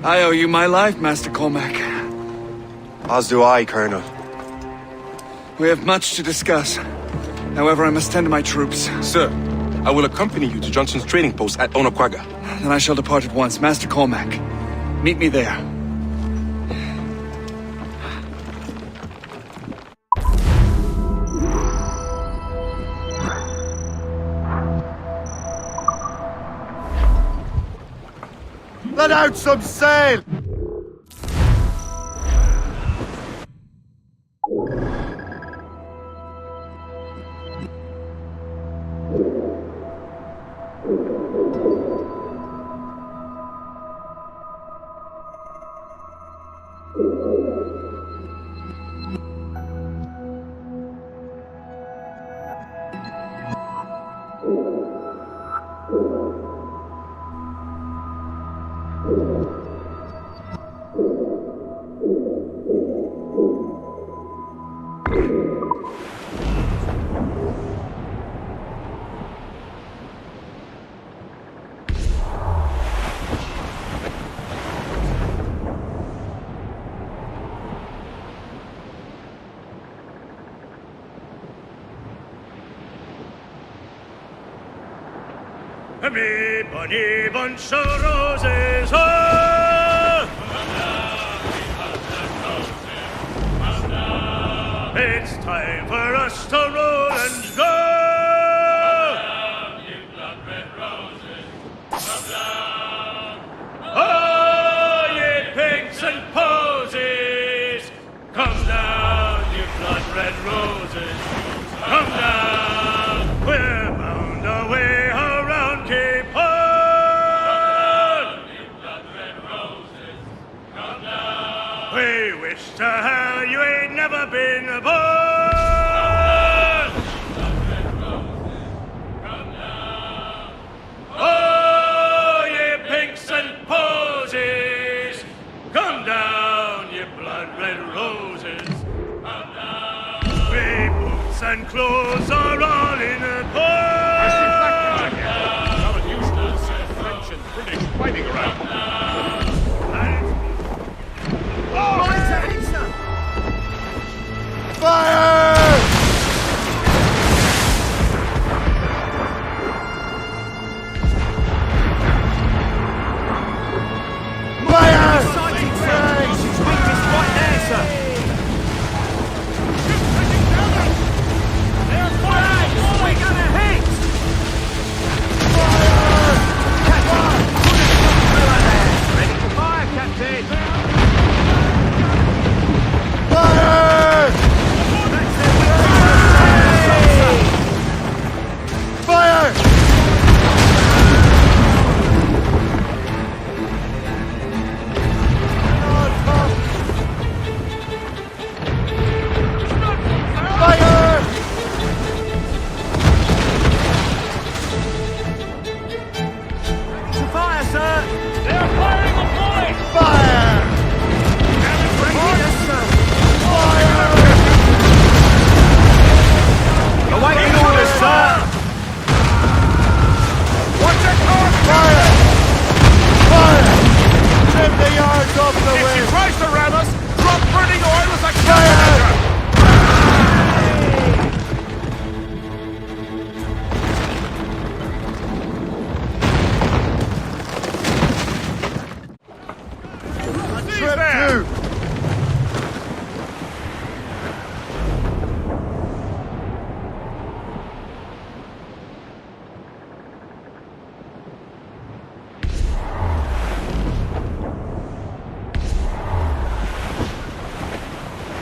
I owe you my life, Master Cormac. As do I, Colonel. We have much to discuss. However, I must tend to my troops. Sir, I will accompany you to Johnson's trading post at Onokwaga. Then I shall depart at once. Master Cormac, meet me there. Let out some sail! Me bunny bunch of roses, oh! It's time for us to roll and go! You blood red roses, come down! Oh, ye pigs and posies, come down, you blood red roses, come down! We're bound away. To hell you ain't never been born! Oh, ye pinks and posies! Come down, ye blood-red roses! Come down! We boots and clothes are all in a pawn! Not unusual to see French and British fighting around. Fire! Fire! Fire!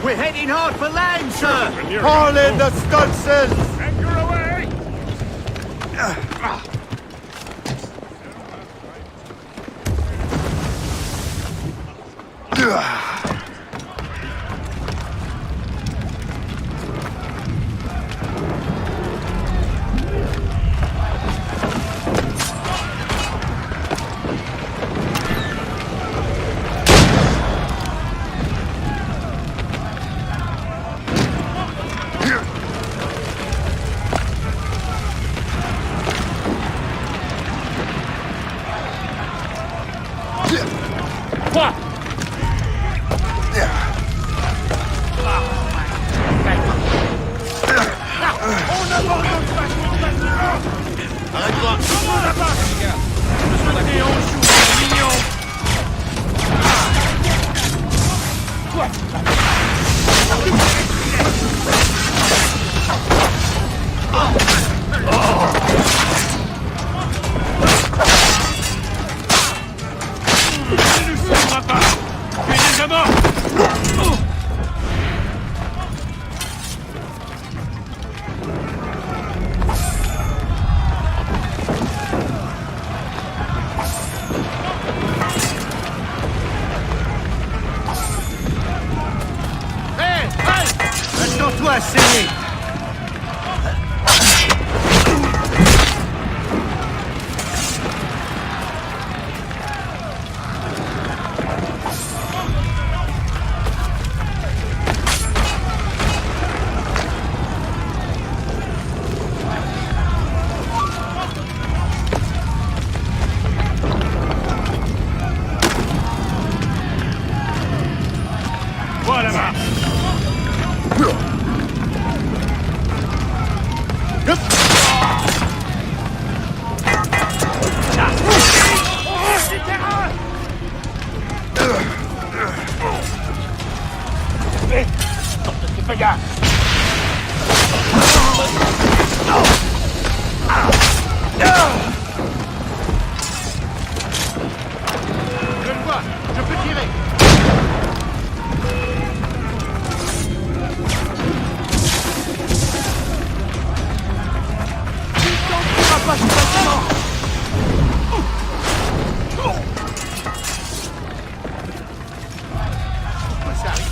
We're heading hard for land, sir! Haul in the stunsails! Anchor away! Restaure-toi, Saignée! Voilà, là. Fais gaffe! Je le vois, je peux tirer. Tu ne pas si facilement. Pourquoi ça arrive?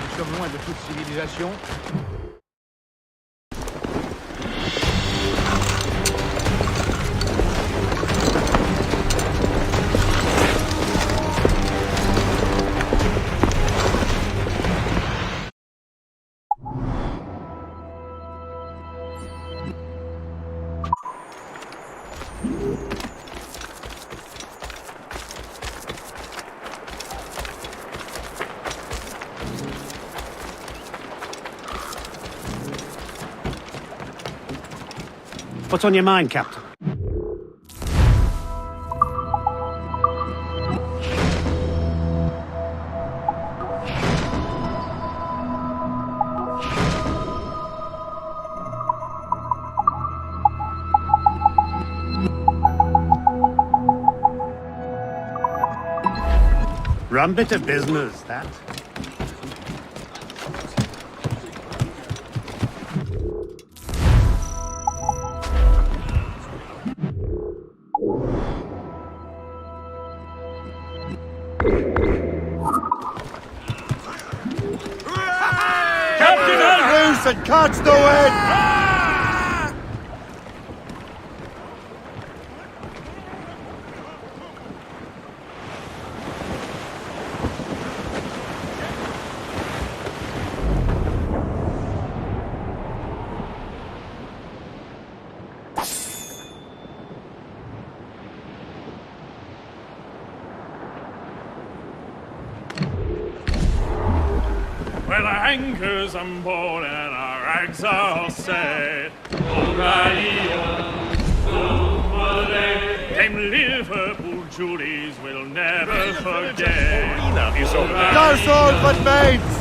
Nous sommes loin de toute civilisation. What's on your mind, Captain? Rum bit of business, that. Captain Loose and catch the wind! Well, our anchors on board and our rags are all set. Them Liverpool Julies will never forget. Arena is over there. Our sword, but mates!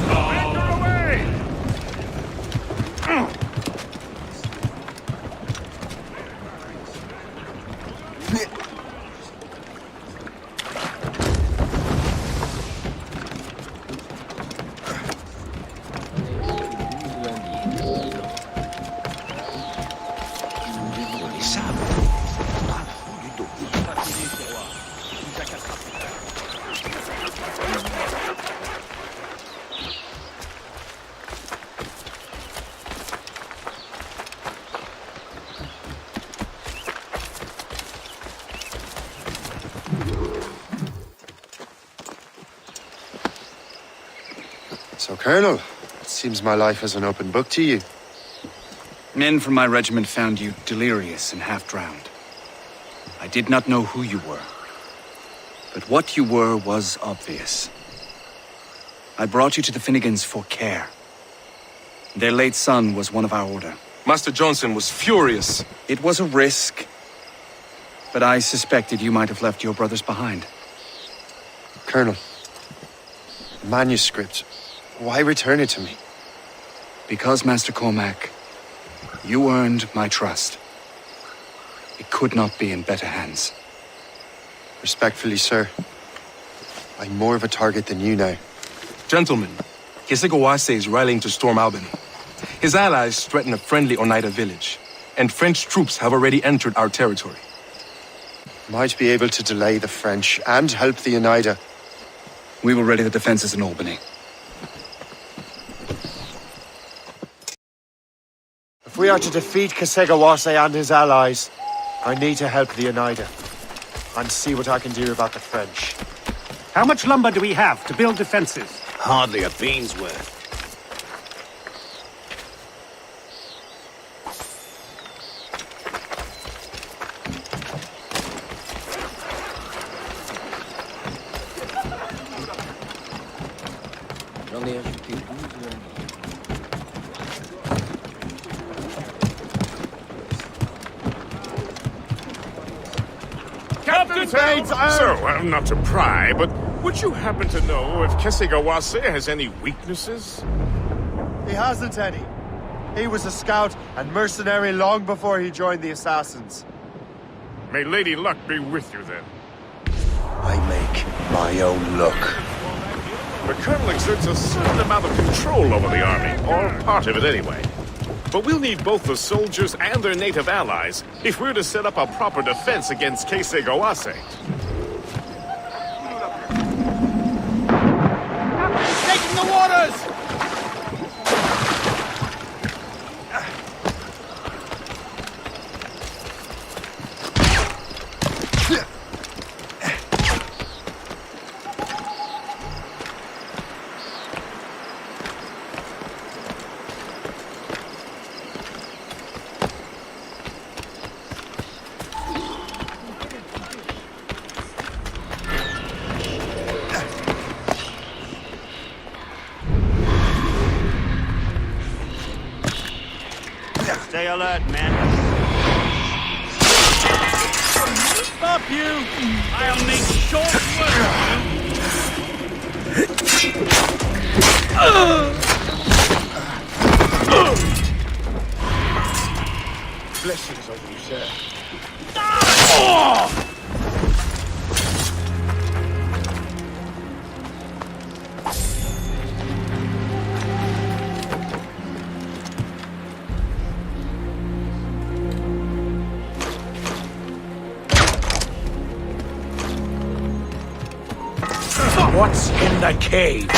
So, Colonel, it seems my life is an open book to you. Men from my regiment found you delirious and half-drowned. I did not know who you were. But what you were was obvious. I brought you to the Finnegans for care. Their late son was one of our order. Master Johnson was furious. It was a risk, but I suspected you might have left your brothers behind. Colonel, Manuscript, why return it to me? Because, Master Cormac, you earned my trust. It could not be in better hands. Respectfully, sir, I'm more of a target than you now. Gentlemen, Kesegoase is rallying to storm Albany. His allies threaten a friendly Oneida village, and French troops have already entered our territory. Might be able to delay the French and help the Oneida. We will ready the defenses in Albany. If we are to defeat Kesegoase and his allies, I need to help the Oneida and see what I can do about the French. How much lumber do we have to build defenses? Hardly a bean's worth. Captain Bates, So, not to pry, but would you happen to know if Kesegoase has any weaknesses? He hasn't any. He was a scout and mercenary long before he joined the Assassins. May Lady Luck be with you then. I make my own luck. The Colonel exerts a certain amount of control over the army, or part of it anyway. But we'll need both the soldiers and their native allies if we're to set up a proper defense against Kesegoase. Taking the waters! Stay alert, men. Stop you! I'll make short work of you! Blessings on you, sir. What's in the cave?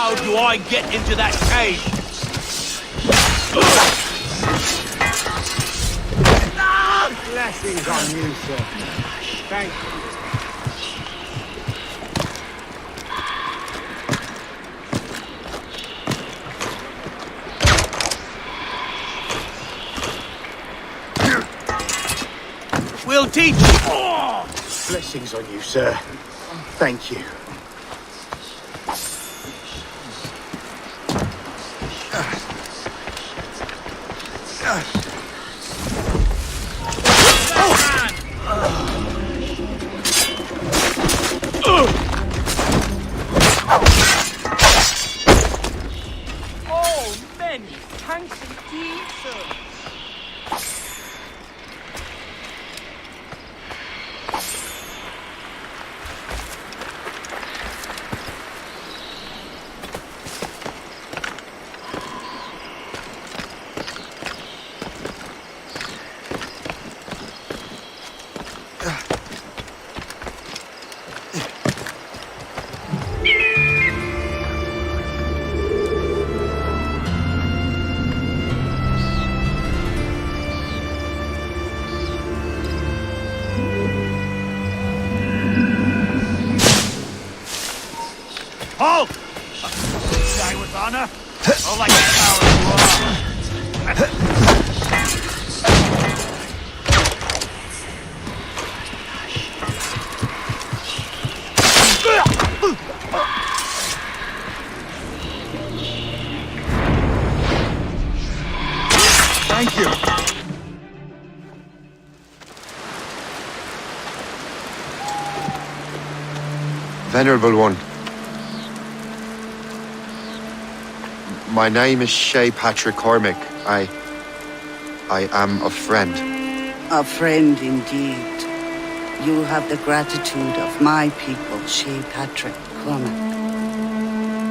how do I get into that cave? Blessings on you, sir. Thank you. We'll teach you. Blessings on you, sir. Thank you. Oh, many thanks indeed, sir. Halt! Die with honor, or like a coward you are. Thank you. Venerable One. My name is Shay Patrick Cormac. I am a friend. A friend indeed. You have the gratitude of my people, Shay Patrick Cormac.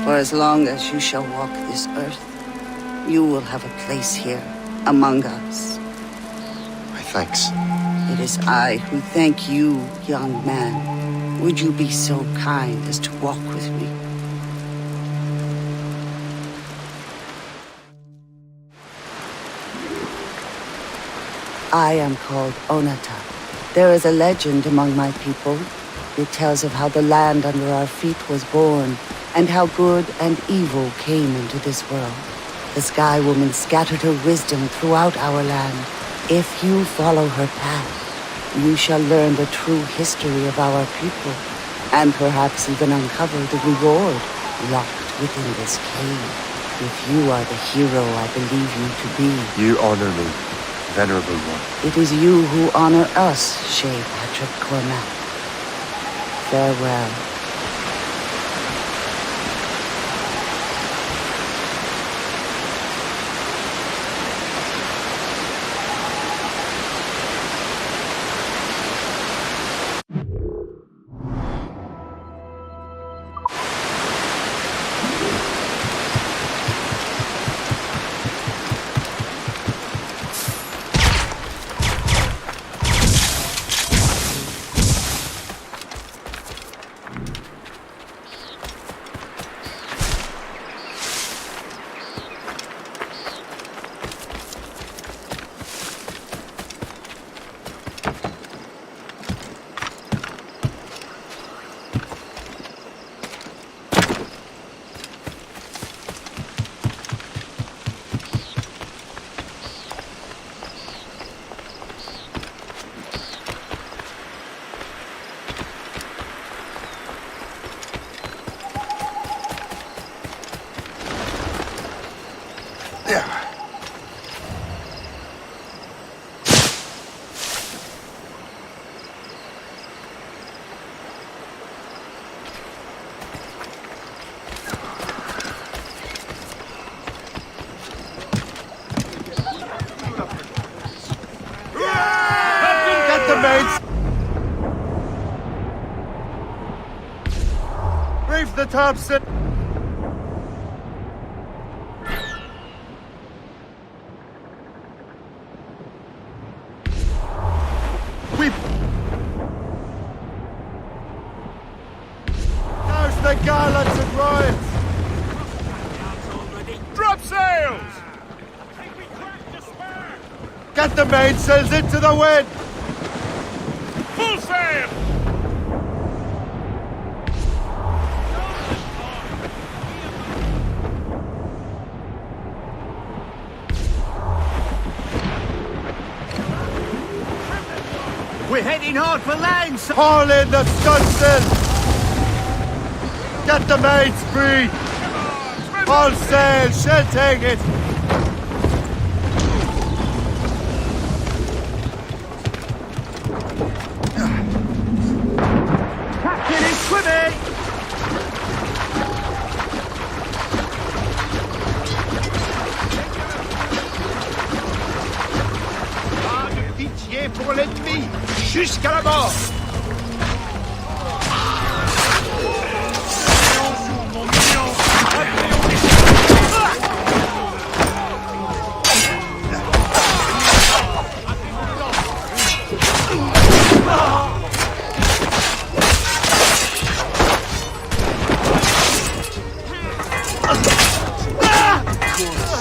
For as long as you shall walk this earth, you will have a place here among us. My thanks. It is I who thank you, young man. Would you be so kind as to walk with me? I am called Onata. There is a legend among my people. It tells of how the land under our feet was born, and how good and evil came into this world. The Sky Woman scattered her wisdom throughout our land. If you follow her path, you shall learn the true history of our people, and perhaps even uncover the reward locked within this cave. If you are the hero I believe you to be. You honor me, Venerable One. It is you who honor us, Shay Patrick Cormac. Farewell. Get the mates! Reef the topsail! How's the gallants and riots? sails! Get the mainsails into the wind! Full sail! We're heading hard for land, sir. Haul in the stunsail! Get the mains free! All sail, she'll take it! Captain is swimming! Pas de pitié pour l'ennemi! Jusqu'à la mort!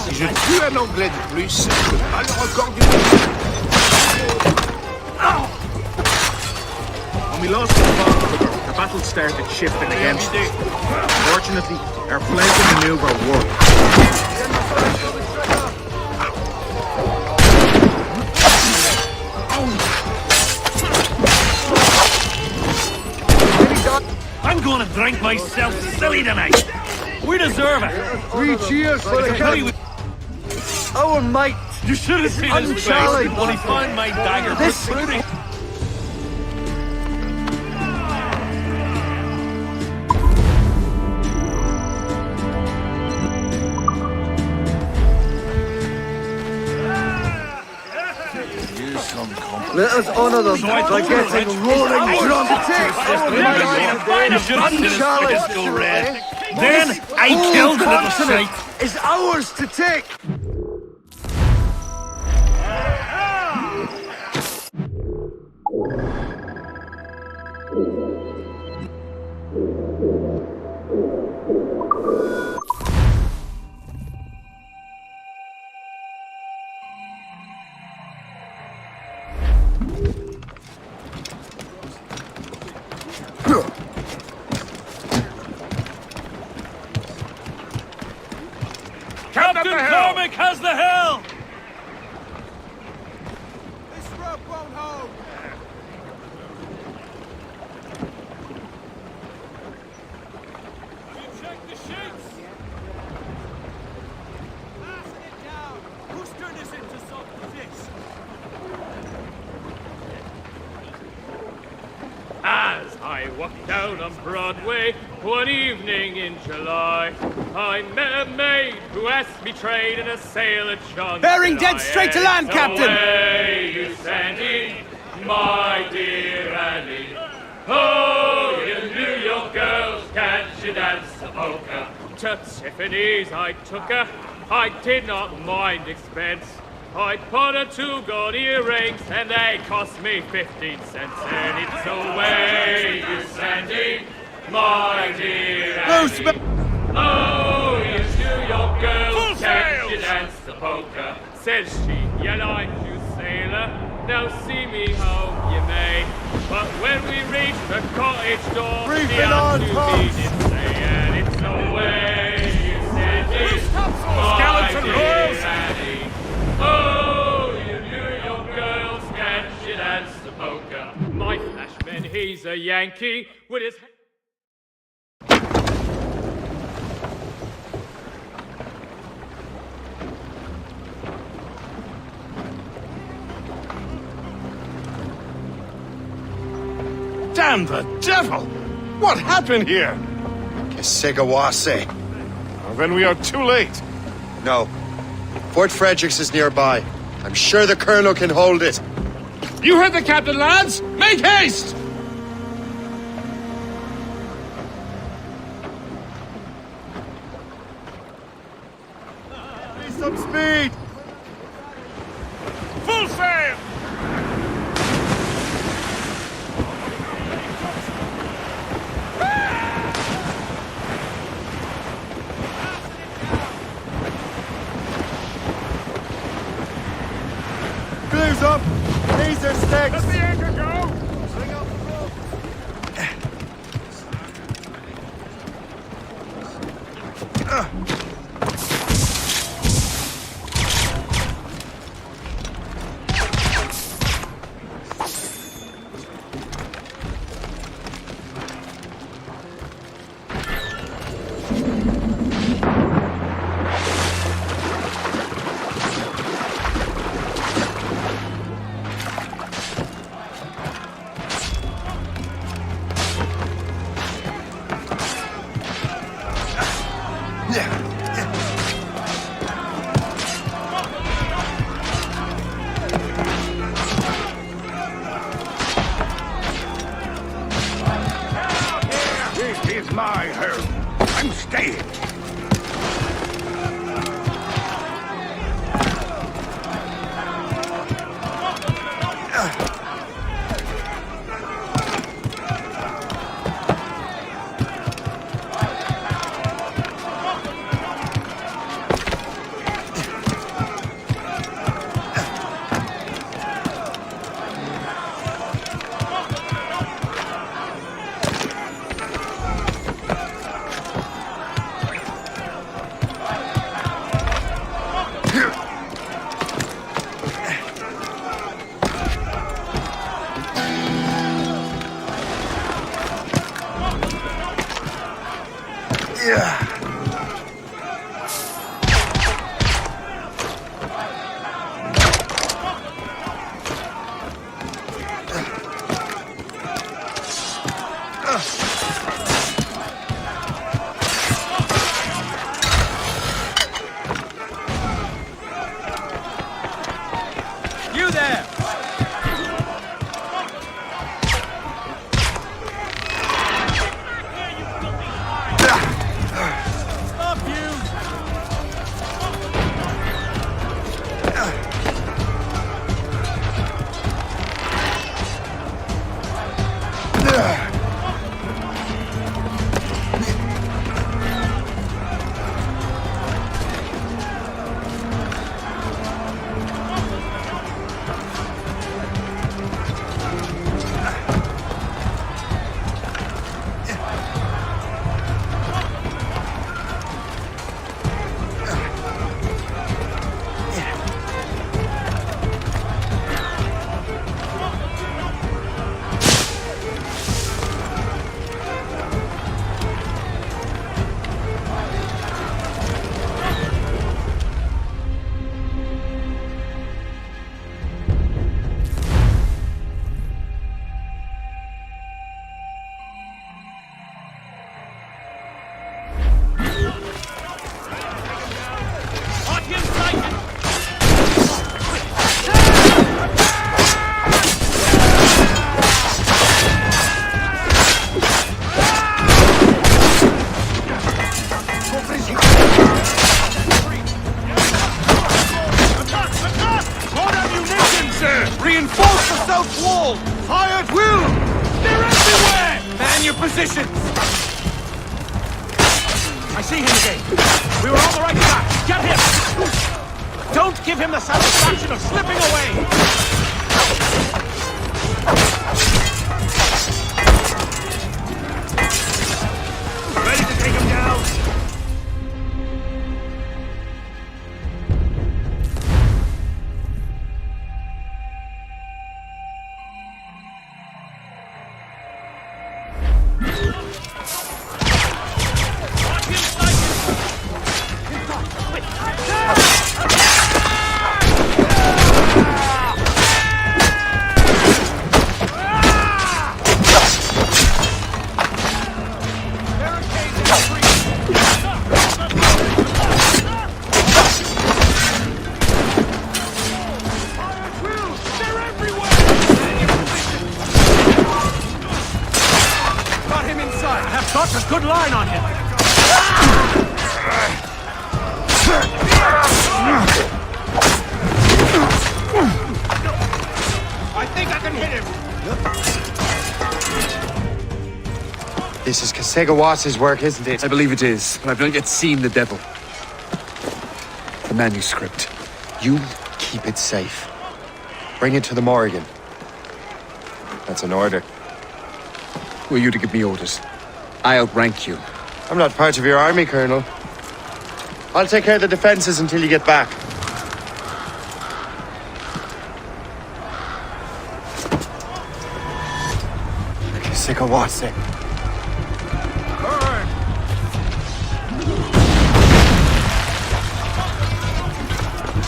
Si je tue un Anglais de plus, je bats le record du monde. When we lost the the battle started shifting against us. Fortunately, our flanking maneuver worked. I'm gonna drink myself silly tonight. We deserve it. 3 cheers for the captain! Our might! You should have seen his face when he found my dagger. This Let us honor them by getting roaring drunk. You should have seen his face go red. Then I killed the little shite. Is ours to take. Captain Cormac has the helm! This rope won't hold. Check the sheets! Blast it down! Who's turned this into something this? As I walked down on Broadway one evening in July, I met a maid who asked me trade in a sailor John. Bearing dead straight to land, Captain! Away you Sandy, my dear Annie. Oh, you New York girls, can't you dance the polka? To Tiffany's I took her, I did not mind expense. I put her 2 gold earrings and they cost me 15 cents. And it's away you Sandy, my dear Annie. Oh, you New York girls, can't you dance the polka? Says she, yet I'm you sailor, now see me home you may. But when we reach the cottage door, the answer didn't say, and it's away you Sandy, Skeleton rolls! Annie. Oh, you New York girls, can't you dance the polka? My flashman, he's a Yankee, with his... Damn the devil! What happened here? Kesegawase. Well, then we are too late. No. Fort Fredericks is nearby. I'm sure the Colonel can hold it. You heard the captain, lads! Make haste! Need some speed! Full sail! some laser sticks! Let the anchor go! This is my home. I'm staying. You there! Stop you! Reinforce the south wall! Fire at will! They're everywhere! Man your positions! I see him again. We were on the right track. Get him! Don't give him the satisfaction of slipping away! Ready to take him down? Got a good line on him. I think I can hit him. This is Kasegawas's work, isn't it? I believe it is, but I've not yet seen the devil. The manuscript. You keep it safe. Bring it to the Morrigan. That's an order. Who are you to give me orders? I outrank you. I'm not part of your army, Colonel. I'll take care of the defenses until you get back. Sikawase. Burn!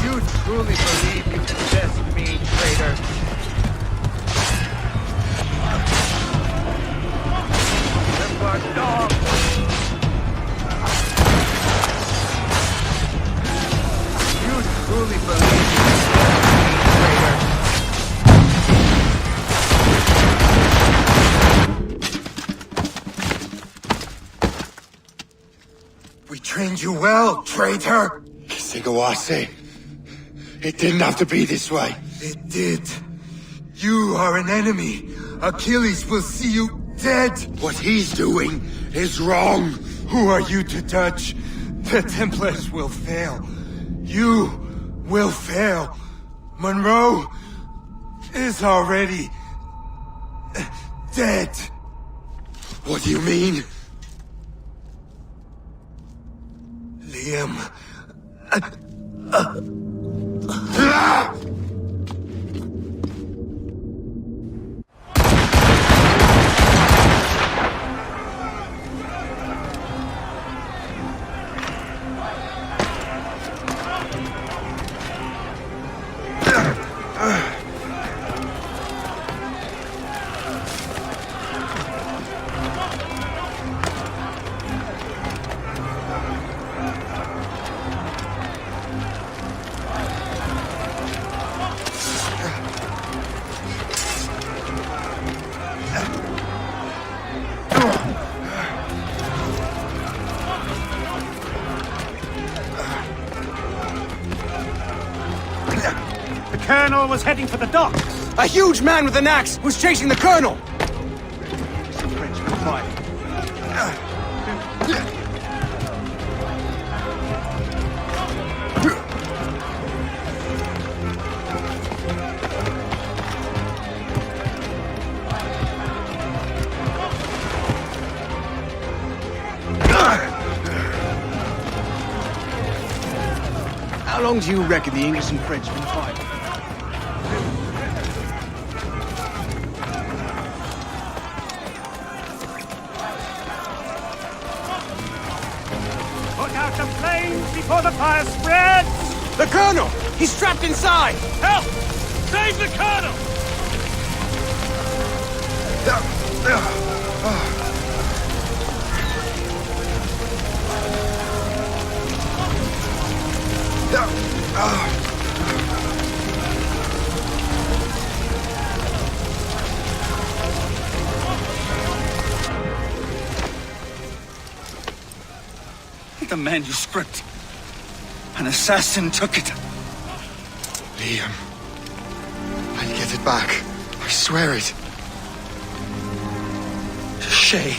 You truly believe you possess me, traitor? Templar dog! You truly believe you possess me, traitor? We trained you well, traitor! Sikawase. It didn't have to be this way. It did. You are an enemy. Achilles will see you dead. What he's doing is wrong. Who are you to judge? The Templars will fail. You will fail. Monroe is already dead. What do you mean? Liam. The Colonel was heading for the docks. A huge man with an axe was chasing the Colonel! Some Frenchmen fight. How long do you reckon the English and Frenchmen fight? Put out the flames before the fire spreads! The Colonel! He's trapped inside! Help! Save the Colonel! The manuscript. An assassin took it. Liam. I'll get it back. I swear it. Shay.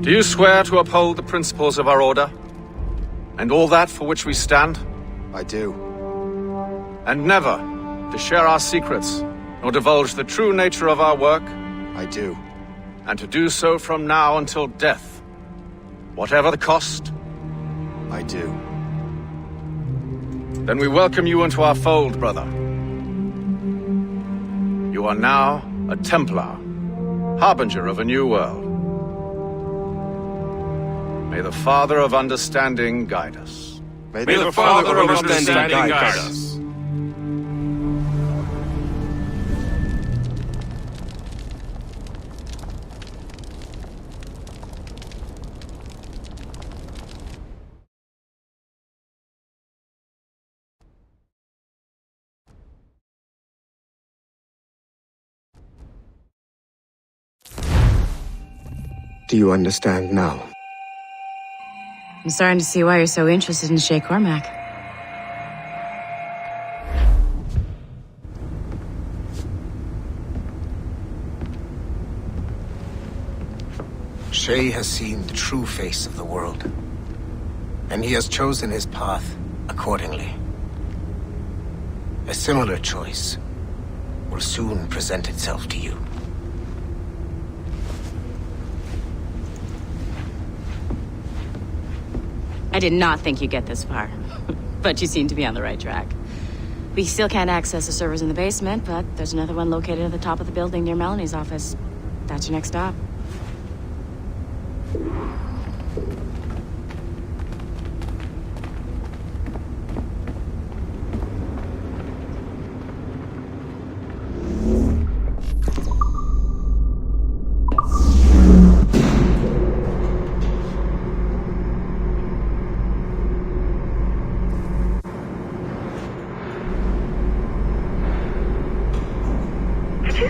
Do you swear to uphold the principles of our order? And all that for which we stand? I do. And never to share our secrets, nor divulge the true nature of our work? I do. And to do so from now until death, whatever the cost? I do. Then we welcome you into our fold, brother. You are now a Templar, harbinger of a new world. May the Father of Understanding guide us. May the Father of Understanding guide us. Do you understand now? I'm starting to see why you're so interested in Shay Cormac. Shay has seen the true face of the world, and he has chosen his path accordingly. A similar choice will soon present itself to you. I did not think you'd get this far, but you seem to be on the right track. We still can't access the servers in the basement, but there's another one located at the top of the building near Melanie's office. That's your next stop.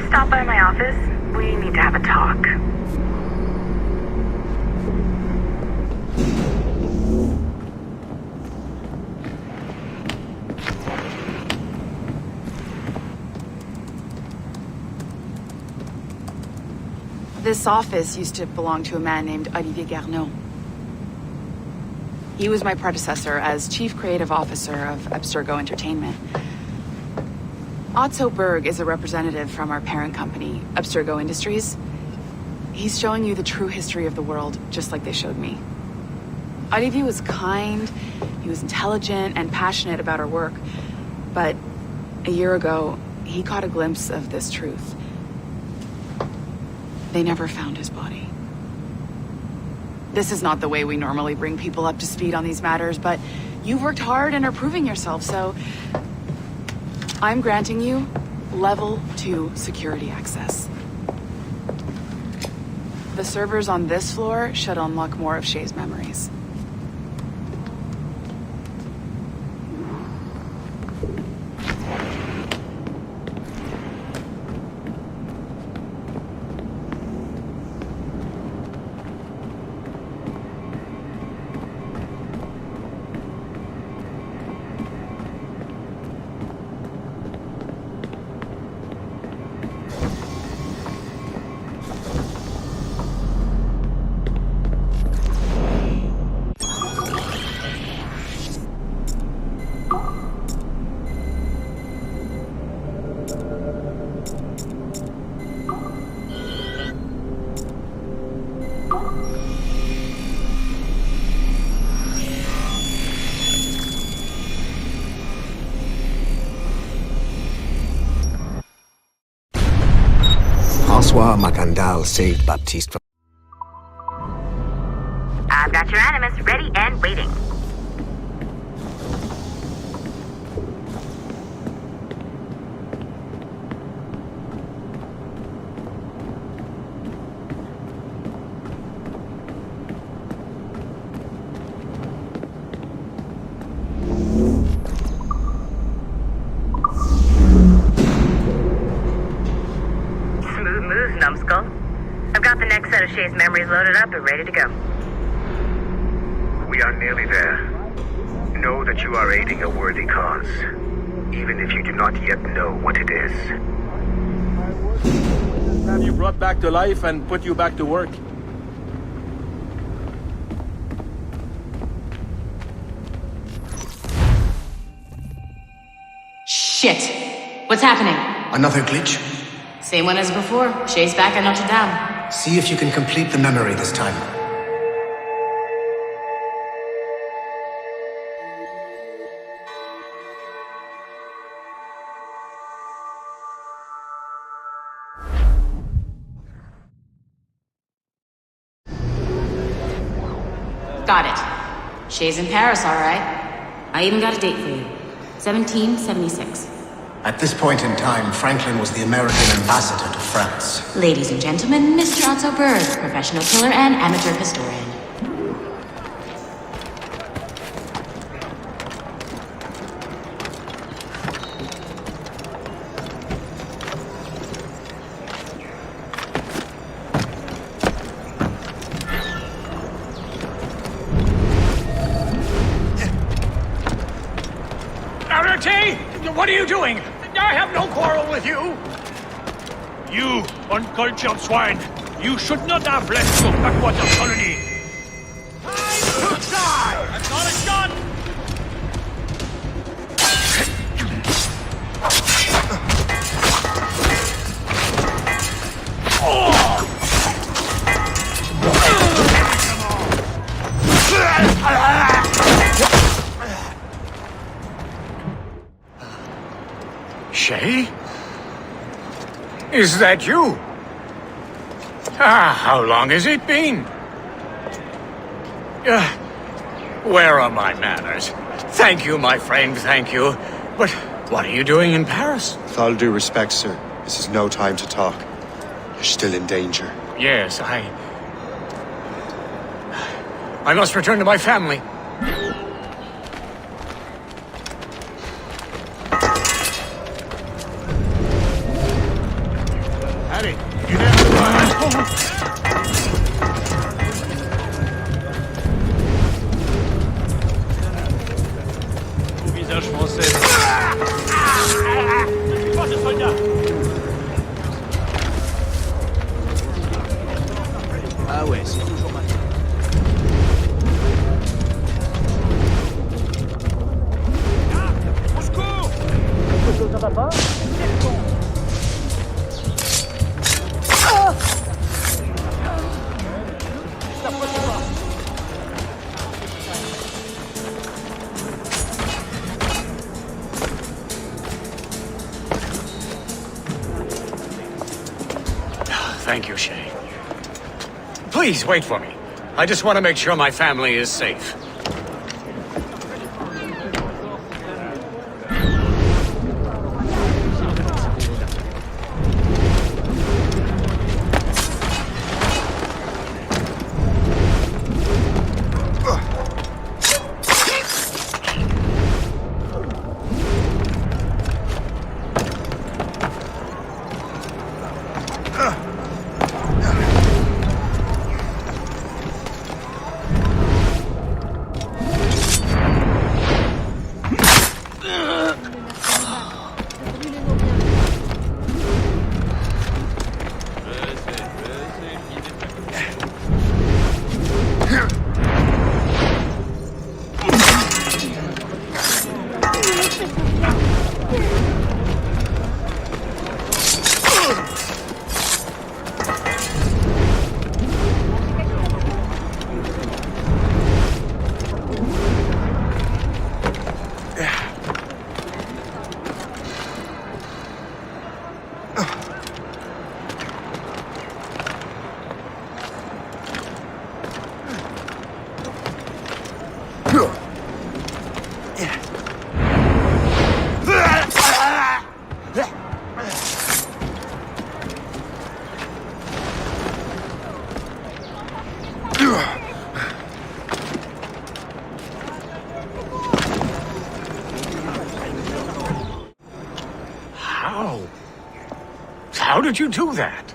Stop by my office. We need to have a talk. This office used to belong to a man named Olivier Garneau. He was my predecessor as Chief Creative Officer of Abstergo Entertainment. Otto Berg is a representative from our parent company, Abstergo Industries. He's showing you the true history of the world, just like they showed me. Olivier was kind, he was intelligent and passionate about our work. But a year ago, he caught a glimpse of this truth. They never found his body. This is not the way we normally bring people up to speed on these matters, but you've worked hard and are proving yourself, so I'm granting you Level 2 security access. The servers on this floor should unlock more of Shay's memories. François Macandal saved Baptiste from... I've got your animus ready and waiting. Numbskull. I've got the next set of Shay's memories loaded up and ready to go. We are nearly there. Know that you are aiding a worthy cause, even if you do not yet know what it is. Have you brought back to life and put you back to work? Shit. What's happening? Another glitch? Same one as before. Shay's back at Notre Dame. See if you can complete the memory this time. Got it. Shay's in Paris, all right. I even got a date for you. 1776. At this point in time, Franklin was the American ambassador to France. Ladies and gentlemen, Mr. Otto Berg, professional killer and amateur historian. What are you doing? I have no quarrel with you. You, uncultured swine! You should not have left your backwater colony! I've got a gun! Shay? Is that you? How long has it been? Where are my manners? Thank you, my friend, thank you. But what are you doing in Paris? With all due respect, sir, this is no time to talk. You're still in danger. Yes, I must return to my family. Ah ouais, c'est toujours ma... Au secours! Quelque chose ne va pas? Thank you, Shay. Please wait for me. I just want to make sure my family is safe. How did you do that?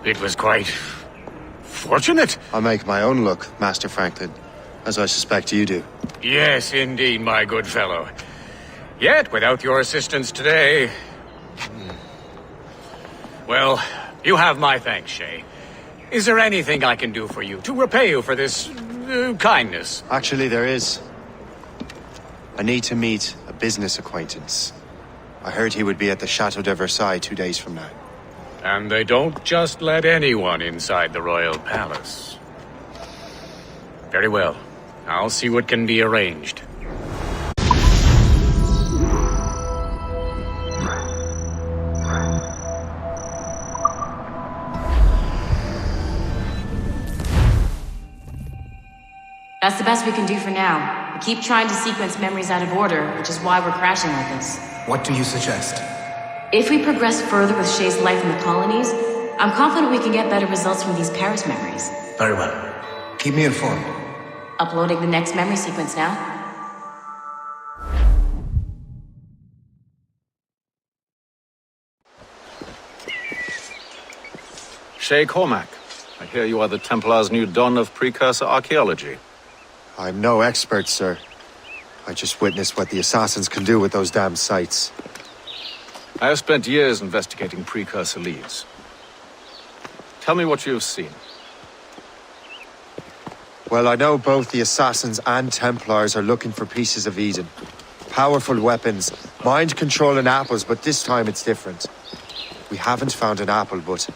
It was quite fortunate. I make my own luck, Master Franklin, as I suspect you do. Yes, indeed, my good fellow. Yet, without your assistance today... Well, you have my thanks, Shay. Is there anything I can do for you to repay you for this kindness? Actually, there is. I need to meet a business acquaintance. I heard he would be at the Chateau de Versailles 2 days from now. And they don't just let anyone inside the royal palace. Very well. I'll see what can be arranged. That's the best we can do for now. We keep trying to sequence memories out of order, which is why we're crashing like this. What do you suggest? If we progress further with Shay's life in the colonies, I'm confident we can get better results from these Paris memories. Very well. Keep me informed. Uploading the next memory sequence now. Shay Cormac, I hear you are the Templars' new don of precursor archaeology. I'm no expert, sir. I just witnessed what the assassins can do with those damn sites. I have spent years investigating precursor leads. Tell me what you have seen. Well, I know both the assassins and Templars are looking for pieces of Eden. Powerful weapons, mind-controlling apples, but this time it's different. We haven't found an apple, but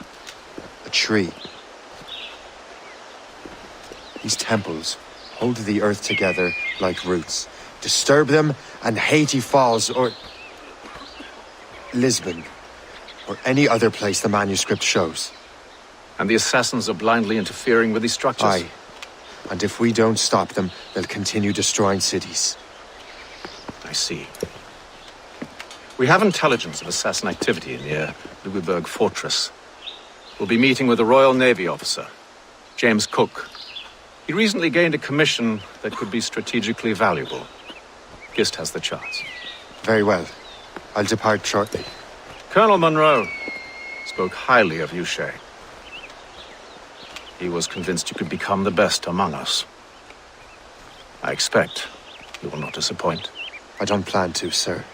a tree. These temples hold the earth together like roots. Disturb them, and Haiti falls, or Lisbon, or any other place the manuscript shows. And the assassins are blindly interfering with these structures? Aye. And if we don't stop them, they'll continue destroying cities. I see. We have intelligence of assassin activity near Louisburg Fortress. We'll be meeting with a Royal Navy officer, James Cook. He recently gained a commission that could be strategically valuable. Gist has the charts. Very well. I'll depart shortly. Colonel Monroe spoke highly of you, Shay. He was convinced you could become the best among us. I expect you will not disappoint. I don't plan to, sir.